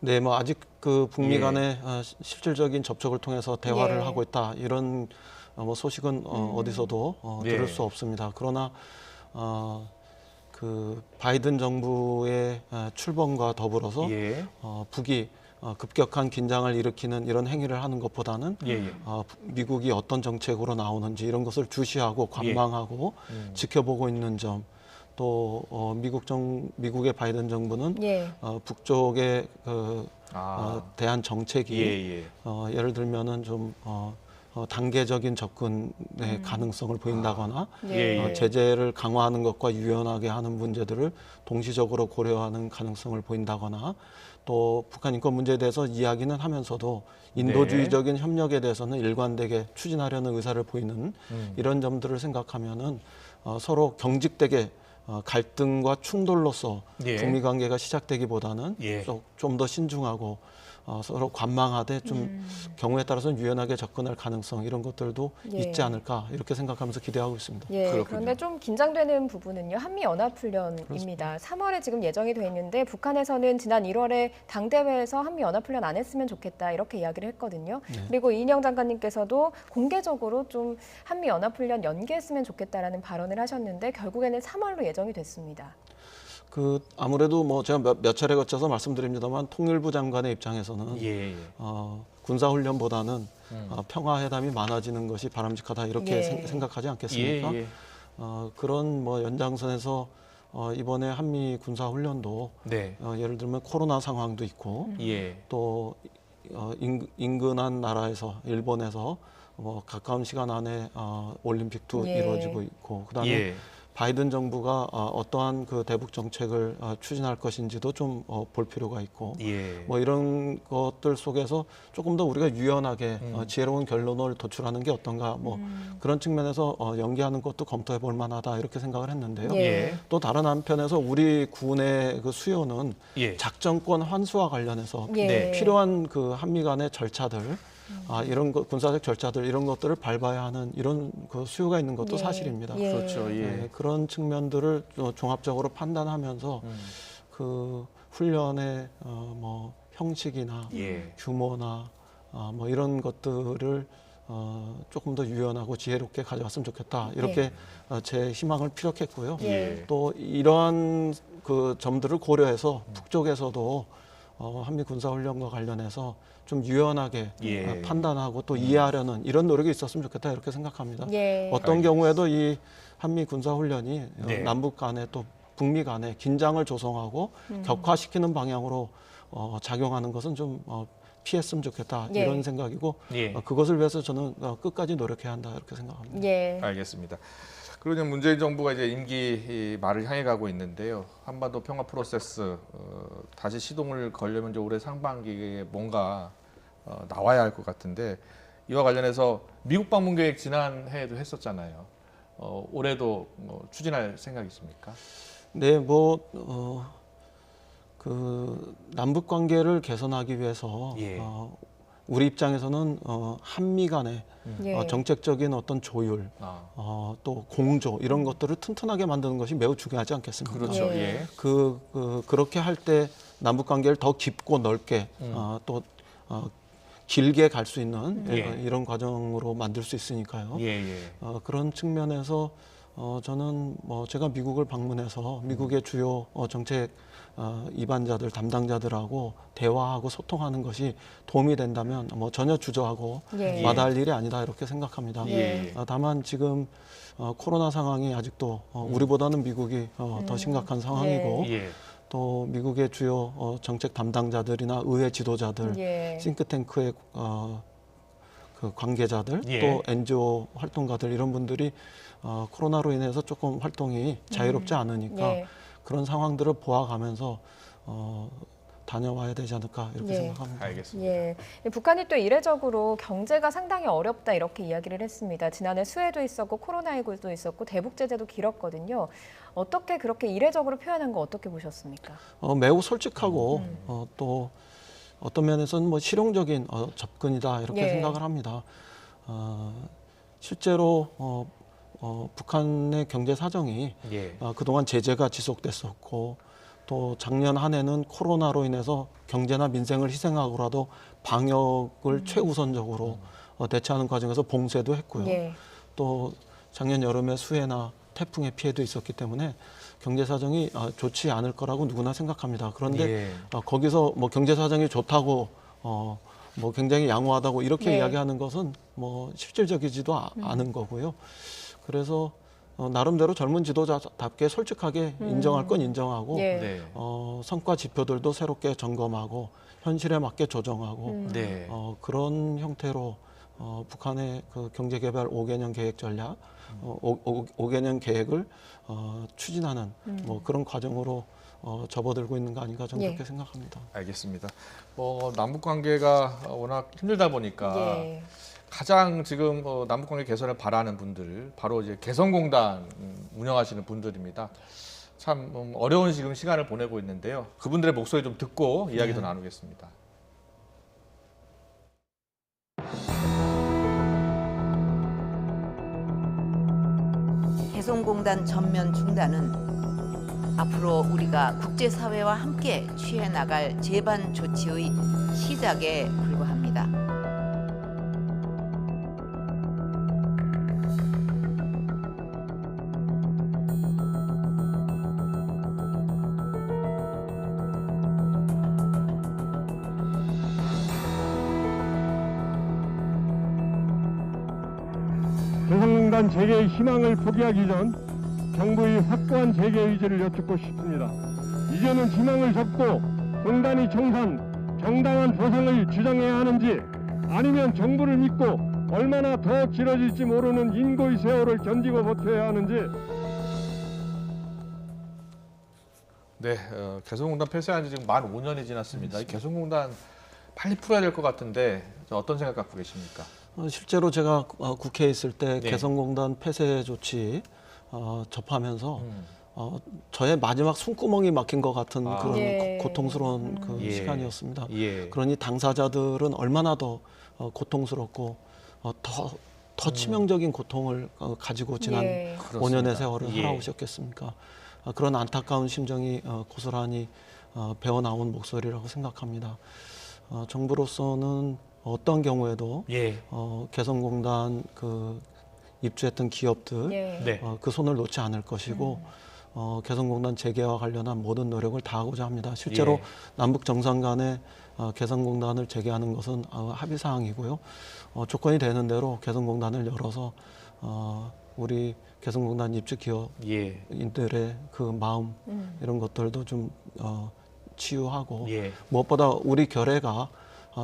네, 뭐 아직 북미 간의 실질적인 접촉을 통해서 대화를 하고 있다 이런 뭐 소식은 어디서도 들을 수 없습니다. 그러나 바이든 정부의 출범과 더불어서 북이 급격한 긴장을 일으키는 이런 행위를 하는 것보다는 미국이 어떤 정책으로 나오는지 이런 것을 주시하고 관망하고 지켜보고 있는 점, 또 미국의 바이든 정부는 북쪽에 대한 정책이 예를 들면은 좀 단계적인 접근의 가능성을 보인다거나
예.
제재를 강화하는 것과 유연하게 하는 문제들을 동시적으로 고려하는 가능성을 보인다거나 또 북한 인권 문제에 대해서 이야기는 하면서도 인도주의적인 협력에 대해서는 일관되게 추진하려는 의사를 보이는 이런 점들을 생각하면은 서로 경직되게 갈등과 충돌로서 북미 관계가 시작되기보다는 좀 더 신중하고 서로 관망하되 좀 경우에 따라서는 유연하게 접근할 가능성 이런 것들도 있지 않을까 이렇게 생각하면서 기대하고 있습니다.
그런데 좀 긴장되는 부분은요. 한미연합훈련입니다. 3월에 지금 예정이 돼 있는데 북한에서는 지난 1월에 당대회에서 한미연합훈련 안 했으면 좋겠다 이렇게 이야기를 했거든요. 그리고 이인영 장관님께서도 공개적으로 좀 한미연합훈련 연기했으면 좋겠다라는 발언을 하셨는데 결국에는 3월로 예정이 됐습니다.
아무래도 뭐 제가 몇 차례 거쳐서 말씀드립니다만 통일부 장관의 입장에서는 군사훈련보다는 평화회담이 많아지는 것이 바람직하다 이렇게 생각하지 않겠습니까? 그런 뭐 연장선에서 이번에 한미 군사훈련도 예를 들면 코로나 상황도 있고 또 인근한 나라에서 일본에서 뭐 가까운 시간 안에 올림픽도 이루어지고 있고 그다음에 바이든 정부가 어떠한 그 대북 정책을 추진할 것인지도 좀 볼 필요가 있고 뭐 이런 것들 속에서 조금 더 우리가 유연하게 지혜로운 결론을 도출하는 게 어떤가 뭐 그런 측면에서 연기하는 것도 검토해 볼 만하다 이렇게 생각을 했는데요. 또 다른 한편에서 우리 군의 그 수요는 작전권 환수와 관련해서 필요한 그 한미 간의 절차들 이런 군사적 절차들 이런 것들을 밟아야 하는 이런 그 수요가 있는 것도 사실입니다.
그렇죠.
그런 측면들을 종합적으로 판단하면서 그 훈련의 뭐 형식이나 규모나 뭐 이런 것들을 조금 더 유연하고 지혜롭게 가져왔으면 좋겠다 이렇게 제 희망을 피력했고요. 또 이러한 그 점들을 고려해서 북쪽에서도 한미 군사훈련과 관련해서 좀 유연하게 판단하고 또 이해하려는 이런 노력이 있었으면 좋겠다 이렇게 생각합니다. 어떤 경우에도 이 한미 군사훈련이 남북 간에 또 북미 간에 긴장을 조성하고 격화시키는 방향으로 작용하는 것은 좀 피했으면 좋겠다 이런 생각이고 그것을 위해서 저는 끝까지 노력해야 한다 이렇게 생각합니다.
알겠습니다. 그리고 문재인 정부가 이제 임기 말을 향해 가고 있는데요. 한반도 평화 프로세스 다시 시동을 걸려면 이제 올해 상반기에 뭔가 나와야 할 것 같은데 이와 관련해서 미국 방문 계획 지난 해에도 했었잖아요. 올해도 추진할 생각이 있습니까?
네, 그 남북 관계를 개선하기 위해서 우리 입장에서는 한미 간의 정책적인 어떤 조율, 또 공조 이런 것들을 튼튼하게 만드는 것이 매우 중요하지 않겠습니까?
그렇죠.
그렇게 할 때 남북 관계를 더 깊고 넓게 또 길게 갈 수 있는 이런 과정으로 만들 수 있으니까요. 그런 측면에서 저는 뭐 제가 미국을 방문해서 미국의 주요 정책 이반자들, 담당자들하고 대화하고 소통하는 것이 도움이 된다면 뭐 전혀 주저하고 마다할 일이 아니다 이렇게 생각합니다. 다만 지금 코로나 상황이 아직도 우리보다는 미국이 더 심각한 상황이고 또 미국의 주요 정책 담당자들이나 의회 지도자들, 싱크탱크의 그 관계자들, 또 NGO 활동가들 이런 분들이 코로나로 인해서 조금 활동이 자유롭지 않으니까 그런 상황들을 보아가면서 다녀와야 되지 않을까 이렇게 생각합니다.
알겠습니다.
북한이 또 이례적으로 경제가 상당히 어렵다 이렇게 이야기를 했습니다. 지난해 수해도 있었고 코로나19도 있었고 대북 제재도 길었거든요. 어떻게 그렇게 이례적으로 표현한 거 어떻게 보셨습니까?
매우 솔직하고 또 어떤 면에서는 뭐 실용적인 접근이다 이렇게 생각을 합니다. 실제로 북한의 경제 사정이 그동안 제재가 지속됐었고 또 작년 한 해는 코로나로 인해서 경제나 민생을 희생하고라도 방역을 최우선적으로 대처하는 과정에서 봉쇄도 했고요. 또 작년 여름에 수해나 태풍의 피해도 있었기 때문에 경제 사정이 좋지 않을 거라고 누구나 생각합니다. 그런데 거기서 뭐 경제 사정이 좋다고 뭐 굉장히 양호하다고 이렇게 이야기하는 것은 뭐 실질적이지도 않은 거고요. 그래서 나름대로 젊은 지도자답게 솔직하게 인정할 건 인정하고 성과 지표들도 새롭게 점검하고 현실에 맞게 조정하고 그런 형태로 북한의 그 경제개발 5개년 계획 전략, 5개년 계획을 추진하는 뭐 그런 과정으로 접어들고 있는 거 아닌가 저는 그렇게 생각합니다.
알겠습니다. 남북 관계가 워낙 힘들다 보니까 가장 지금 남북 관계 개선을 바라는 분들 바로 이제 개성공단 운영하시는 분들입니다. 참 어려운 지금 시간을 보내고 있는데요. 그분들의 목소리 좀 듣고 이야기도 나누겠습니다.
개성공단 전면 중단은 앞으로 우리가 국제사회와 함께 취해 나갈 재반 조치의 시작에 불과합니다.
개성공단 재개의 희망을 포기하기 전 정부의 확고한 재개 의지를 여쭙고 싶습니다. 이제는 희망을 접고 공단이 정당한 보상을 주장해야 하는지 아니면 정부를 믿고 얼마나 더 길어질지 모르는 인고의 세월을 견디고 버텨야 하는지.
네, 개성공단 폐쇄한 지 지금 만 5년이 지났습니다. 이 개성공단 빨리 풀어야 될 것 같은데 어떤 생각 갖고 계십니까?
실제로 제가 국회에 있을 때 개성공단 폐쇄 조치 접하면서 저의 마지막 숨구멍이 막힌 것 같은 그런 고통스러운 그 시간이었습니다. 그러니 당사자들은 얼마나 더 고통스럽고 더 치명적인 고통을 가지고 지난 5년의 세월을 살아오셨겠습니까? 그런 안타까운 심정이 고스란히 배어나온 목소리라고 생각합니다. 정부로서는 어떤 경우에도 개성공단 그 입주했던 기업들 그 손을 놓지 않을 것이고 개성공단 재개와 관련한 모든 노력을 다하고자 합니다. 실제로 남북 정상 간에 개성공단을 재개하는 것은 합의 사항이고요. 조건이 되는 대로 개성공단을 열어서 우리 개성공단 입주 기업인들의 그 마음 이런 것들도 좀 치유하고 무엇보다 우리 결의가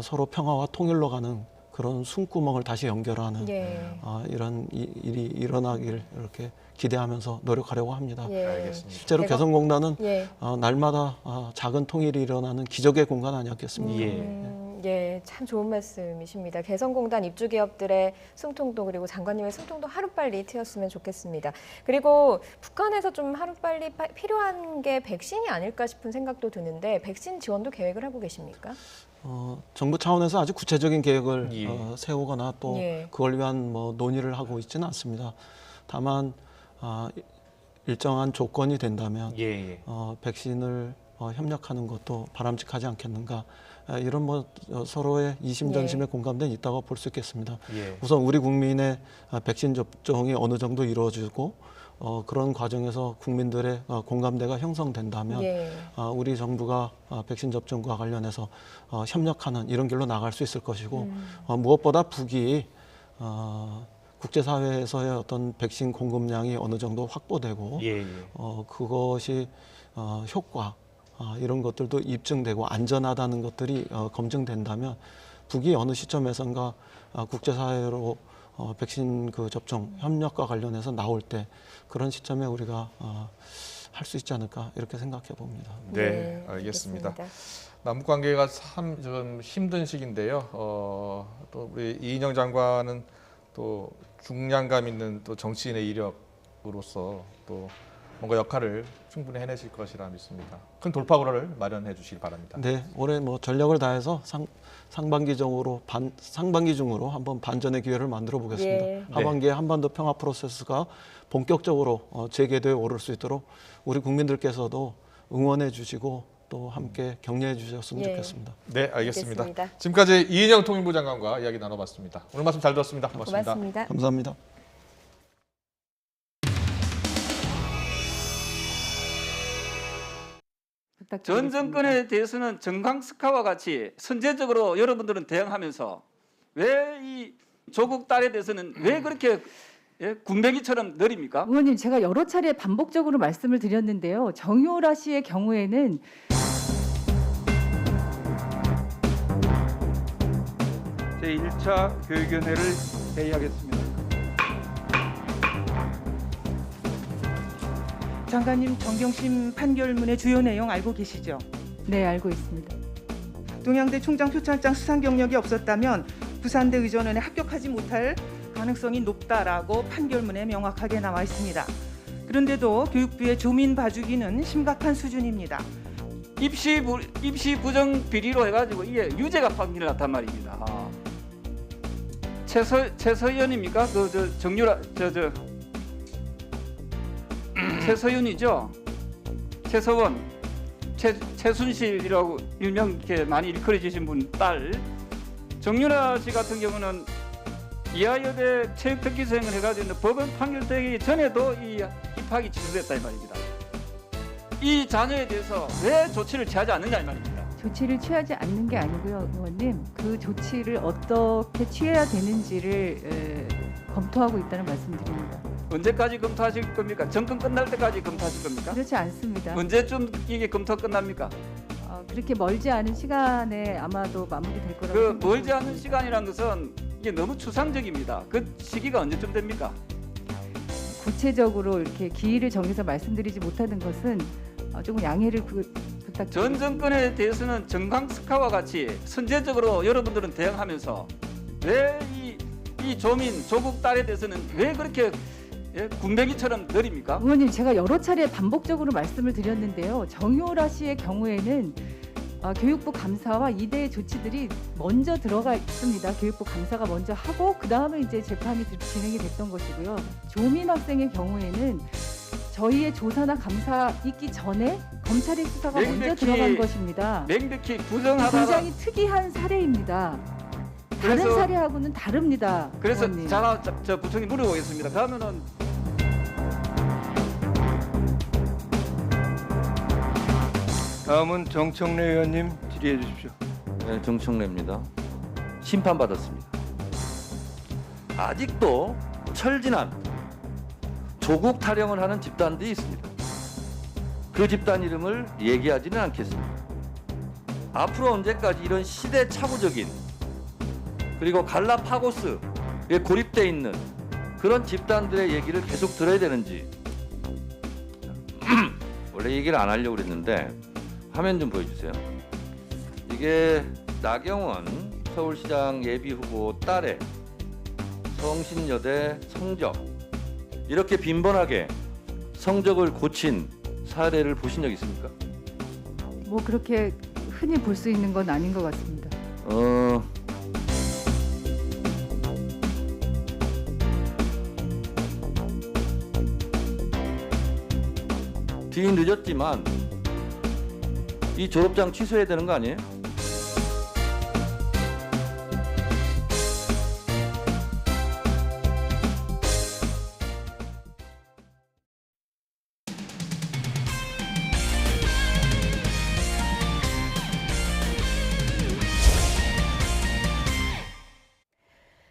서로 평화와 통일로 가는 그런 숨구멍을 다시 연결하는 이런 일이 일어나길 이렇게 기대하면서 노력하려고 합니다.
알겠습니다.
실제로 개성공단은 날마다 작은 통일이 일어나는 기적의 공간 아니었겠습니까?
참 좋은 말씀이십니다. 개성공단 입주 기업들의 숨통도 그리고 장관님의 숨통도 하루빨리 트였으면 좋겠습니다. 그리고 북한에서 좀 하루빨리 필요한 게 백신이 아닐까 싶은 생각도 드는데 백신 지원도 계획을 하고 계십니까?
정부 차원에서 아주 구체적인 계획을 세우거나 또 그걸 위한 뭐 논의를 하고 있지는 않습니다. 다만 일정한 조건이 된다면 백신을 협력하는 것도 바람직하지 않겠는가 이런 뭐 서로의 이심전심의 공감대는 있다고 볼 수 있겠습니다. 우선 우리 국민의 백신 접종이 어느 정도 이루어지고 그런 과정에서 국민들의 공감대가 형성된다면 우리 정부가 백신 접종과 관련해서 협력하는 이런 길로 나갈 수 있을 것이고 무엇보다 북이 국제사회에서의 어떤 백신 공급량이 어느 정도 확보되고 그것이 효과 이런 것들도 입증되고 안전하다는 것들이 검증된다면 북이 어느 시점에선가 국제사회로 백신 그 접종 협력과 관련해서 나올 때 그런 시점에 우리가 할 수 있지 않을까 이렇게 생각해 봅니다.
네, 알겠습니다. 남북 관계가 참 좀 힘든 시기인데요. 또 우리 이인영 장관은 또 중량감 있는 또 정치인의 이력으로서 또 뭔가 역할을 충분히 해내실 것이라 믿습니다. 큰 돌파구를 마련해 주시기 바랍니다.
네, 올해 뭐 전력을 다해서 상반기 중으로 한번 반전의 기회를 만들어 보겠습니다. 하반기에 한반도 평화 프로세스가 본격적으로 재개되어 오를 수 있도록 우리 국민들께서도 응원해 주시고 또 함께 격려해 주셨으면 좋겠습니다.
네, 알겠습니다. 지금까지 이인영 통일부 장관과 이야기 나눠봤습니다. 오늘 말씀 잘 들었습니다.
고맙습니다.
감사합니다.
전 정권에 대해서는 정강스카와 같이 선제적으로 여러분들은 대응하면서 왜 이 조국 딸에 대해서는 왜 그렇게 군뱅이처럼 느립니까?
의원님, 제가 여러 차례 반복적으로 말씀을 드렸는데요. 정유라 씨의 경우에는
제1차 교육위원회를 회의하겠습니다.
장관님, 정경심 판결문의 주요 내용 알고 계시죠?
네, 알고 있습니다.
동양대 총장 표창장 수상 경력이 없었다면 부산대 의전원에 합격하지 못할 가능성이 높다라고 판결문에 명확하게 나와 있습니다. 그런데도 교육부의 조민 봐주기는 심각한 수준입니다.
입시 부정 비리로 해가지고 이게 유죄가 판결이 났단 말입니다. 최서연입니까? 최서윤이죠. 최서원, 최순실이라고 일명 이렇게 많이 일컬어지신 분 딸 정유라 씨 같은 경우는 이하여대 체육특기 수행을 해가지고 법원 판결되기 전에도 이 입학이 취소됐다 이 말입니다. 이 자녀에 대해서 왜 조치를 취하지 않느냐 이 말입니다.
조치를 취하지 않는 게 아니고요, 의원님. 그 조치를 어떻게 취해야 되는지를 검토하고 있다는 말씀드립니다.
언제까지 검토하실 겁니까? 정권 끝날 때까지 검토하실 겁니까?
그렇지 않습니다.
언제쯤 이게 검토 끝납니까?
그렇게 멀지 않은 시간에 아마도 마무리될 거라고.
그 멀지 않은 시간이라는 것은 이게 너무 추상적입니다. 그 시기가 언제쯤 됩니까?
구체적으로 이렇게 기일을 정해서 말씀드리지 못하는 것은 조금 양해를 부탁드립니다.
전 정권에 대해서는 정강스카와 같이 선제적으로 여러분들은 대응하면서 왜 이 조민 조국 딸에 대해서는 왜 그렇게 군뱅이처럼 느립니까?
의원님, 제가 여러 차례 반복적으로 말씀을 드렸는데요. 정유라 씨의 경우에는 교육부 감사와 이대의 조치들이 먼저 들어가 있습니다. 교육부 감사가 먼저 하고 그 다음에 이제 재판이 진행이 됐던 것이고요. 조민 학생의 경우에는 저희의 조사나 감사 있기 전에 검찰의 수사가 먼저 들어간 것입니다.
명백히 부정하다가
굉장히 특이한 사례입니다. 다른 사례하고는 다릅니다.
그래서
의원님.
저 부총리 물어보겠습니다. 그러면은
다음은 정청래 의원님 질의해 주십시오.
네, 정청래입니다. 심판받았습니다. 아직도 철진한 조국 타령을 하는 집단들이 있습니다. 그 집단 이름을 얘기하지는 않겠습니다. 앞으로 언제까지 이런 시대착오적인 그리고 갈라파고스에 고립돼 있는 그런 집단들의 얘기를 계속 들어야 되는지 원래 얘기를 안 하려고 그랬는데 화면 좀 보여주세요. 이게 나경원 서울시장 예비후보 딸의 성신여대 성적, 이렇게 빈번하게 성적을 고친 사례를 보신 적 있습니까?
뭐 그렇게 흔히 볼 수 있는 건 아닌 것 같습니다.
뒤 늦었지만 이 졸업장 취소해야 되는 거 아니에요?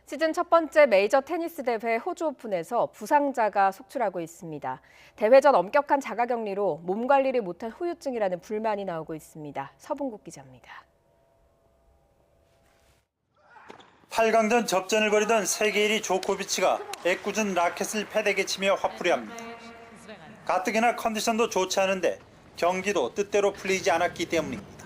시즌 첫 번째 메이저 테니스 대회 호주 오픈에서 부상자가 속출하고 있습니다. 대회 전 엄격한 자가격리로 몸 관리를 못한 후유증이라는 불만이 나오고 있습니다. 서bun국 기자입니다.
8강전 접전을 벌이던 세계 1위 조코비치가 애꿎은 라켓을 패대게 치며 화풀이합니다. 가뜩이나 컨디션도 좋지 않은데 경기도 뜻대로 풀리지 않았기 때문입니다.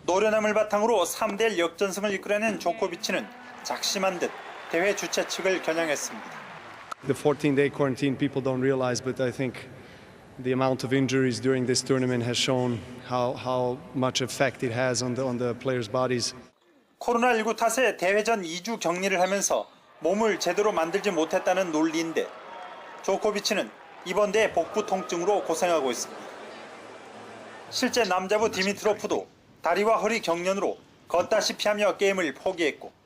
노련함을 바탕으로 3대1 역전승을 이끌어낸 조코비치는 작심한 듯 대회 주최 측을 겨냥했습니다.
The 14-day quarantine people don't realize, but I think the amount of injuries during this tournament has shown how much effect it has on the players' bodies.
코로나19 탓에 대회 전 2주 격리를 하면서 몸을 제대로 만들지 못했다는 논리인데 조코비치는 이번 대회 복부 통증으로 고생하고 있습니다. 실제 남자부 디미트로프도 다리와 허리 경련으로 걷다시피 하며 게임을 포기했고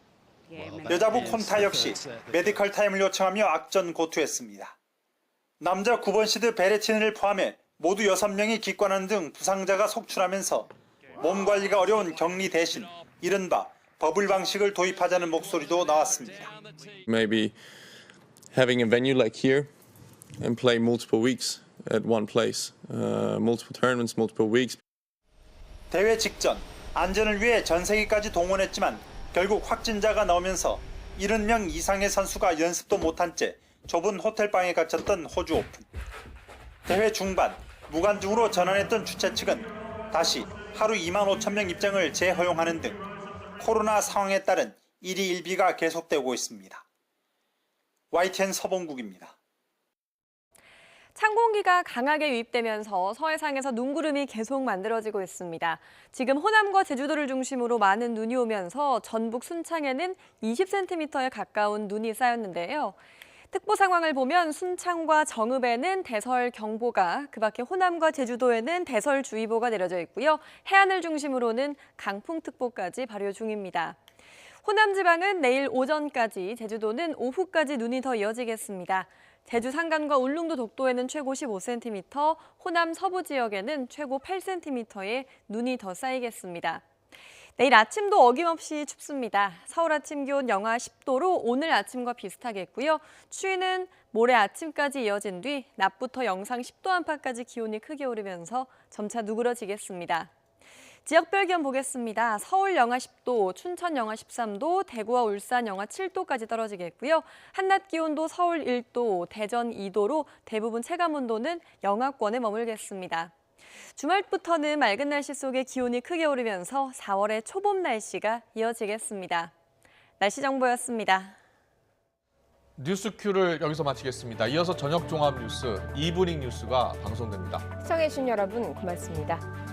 여자부 콘타 역시 메디컬 타임을 요청하며 악전고투했습니다. 남자 9번 시드 베레티니를 포함해 모두 6명이 기권하는 등 부상자가 속출하면서 몸 관리가 어려운 격리 대신 이른바 버블 방식을 도입하자는 목소리도 나왔습니다.
Maybe having a venue like here and play multiple weeks at one place, multiple tournaments, multiple weeks.
대회 직전 안전을 위해 전 세계까지 동원했지만 결국 확진자가 나오면서 70명 이상의 선수가 연습도 못한 채 좁은 호텔방에 갇혔던 호주 오픈. 대회 중반 무관중으로 전환했던 주최 측은 다시 하루 2만 5천 명 입장을 재허용하는 등 코로나 상황에 따른 1위 1비가 계속되고 있습니다. YTN 서봉국입니다.
찬 공기가 강하게 유입되면서 서해상에서 눈구름이 계속 만들어지고 있습니다. 지금 호남과 제주도를 중심으로 많은 눈이 오면서 전북 순창에는 20cm에 가까운 눈이 쌓였는데요. 특보 상황을 보면 순창과 정읍에는 대설경보가, 그밖에 호남과 제주도에는 대설주의보가 내려져 있고요. 해안을 중심으로는 강풍특보까지 발효 중입니다. 호남 지방은 내일 오전까지, 제주도는 오후까지 눈이 더 이어지겠습니다. 제주 산간과 울릉도 독도에는 최고 15cm, 호남 서부 지역에는 최고 8cm의 눈이 더 쌓이겠습니다. 내일 아침도 어김없이 춥습니다. 서울 아침 기온 영하 10도로 오늘 아침과 비슷하겠고요. 추위는 모레 아침까지 이어진 뒤 낮부터 영상 10도 안팎까지 기온이 크게 오르면서 점차 누그러지겠습니다. 지역별 기온 보겠습니다. 서울 영하 10도, 춘천 영하 13도, 대구와 울산 영하 7도까지 떨어지겠고요. 한낮 기온도 서울 1도, 대전 2도로 대부분 체감온도는 영하권에 머물겠습니다. 주말부터는 맑은 날씨 속에 기온이 크게 오르면서 4월의 초봄 날씨가 이어지겠습니다. 날씨 정보였습니다.
뉴스큐를 여기서 마치겠습니다. 이어서 저녁 종합 뉴스, 이브닝 뉴스가 방송됩니다.
시청해주신 여러분 고맙습니다.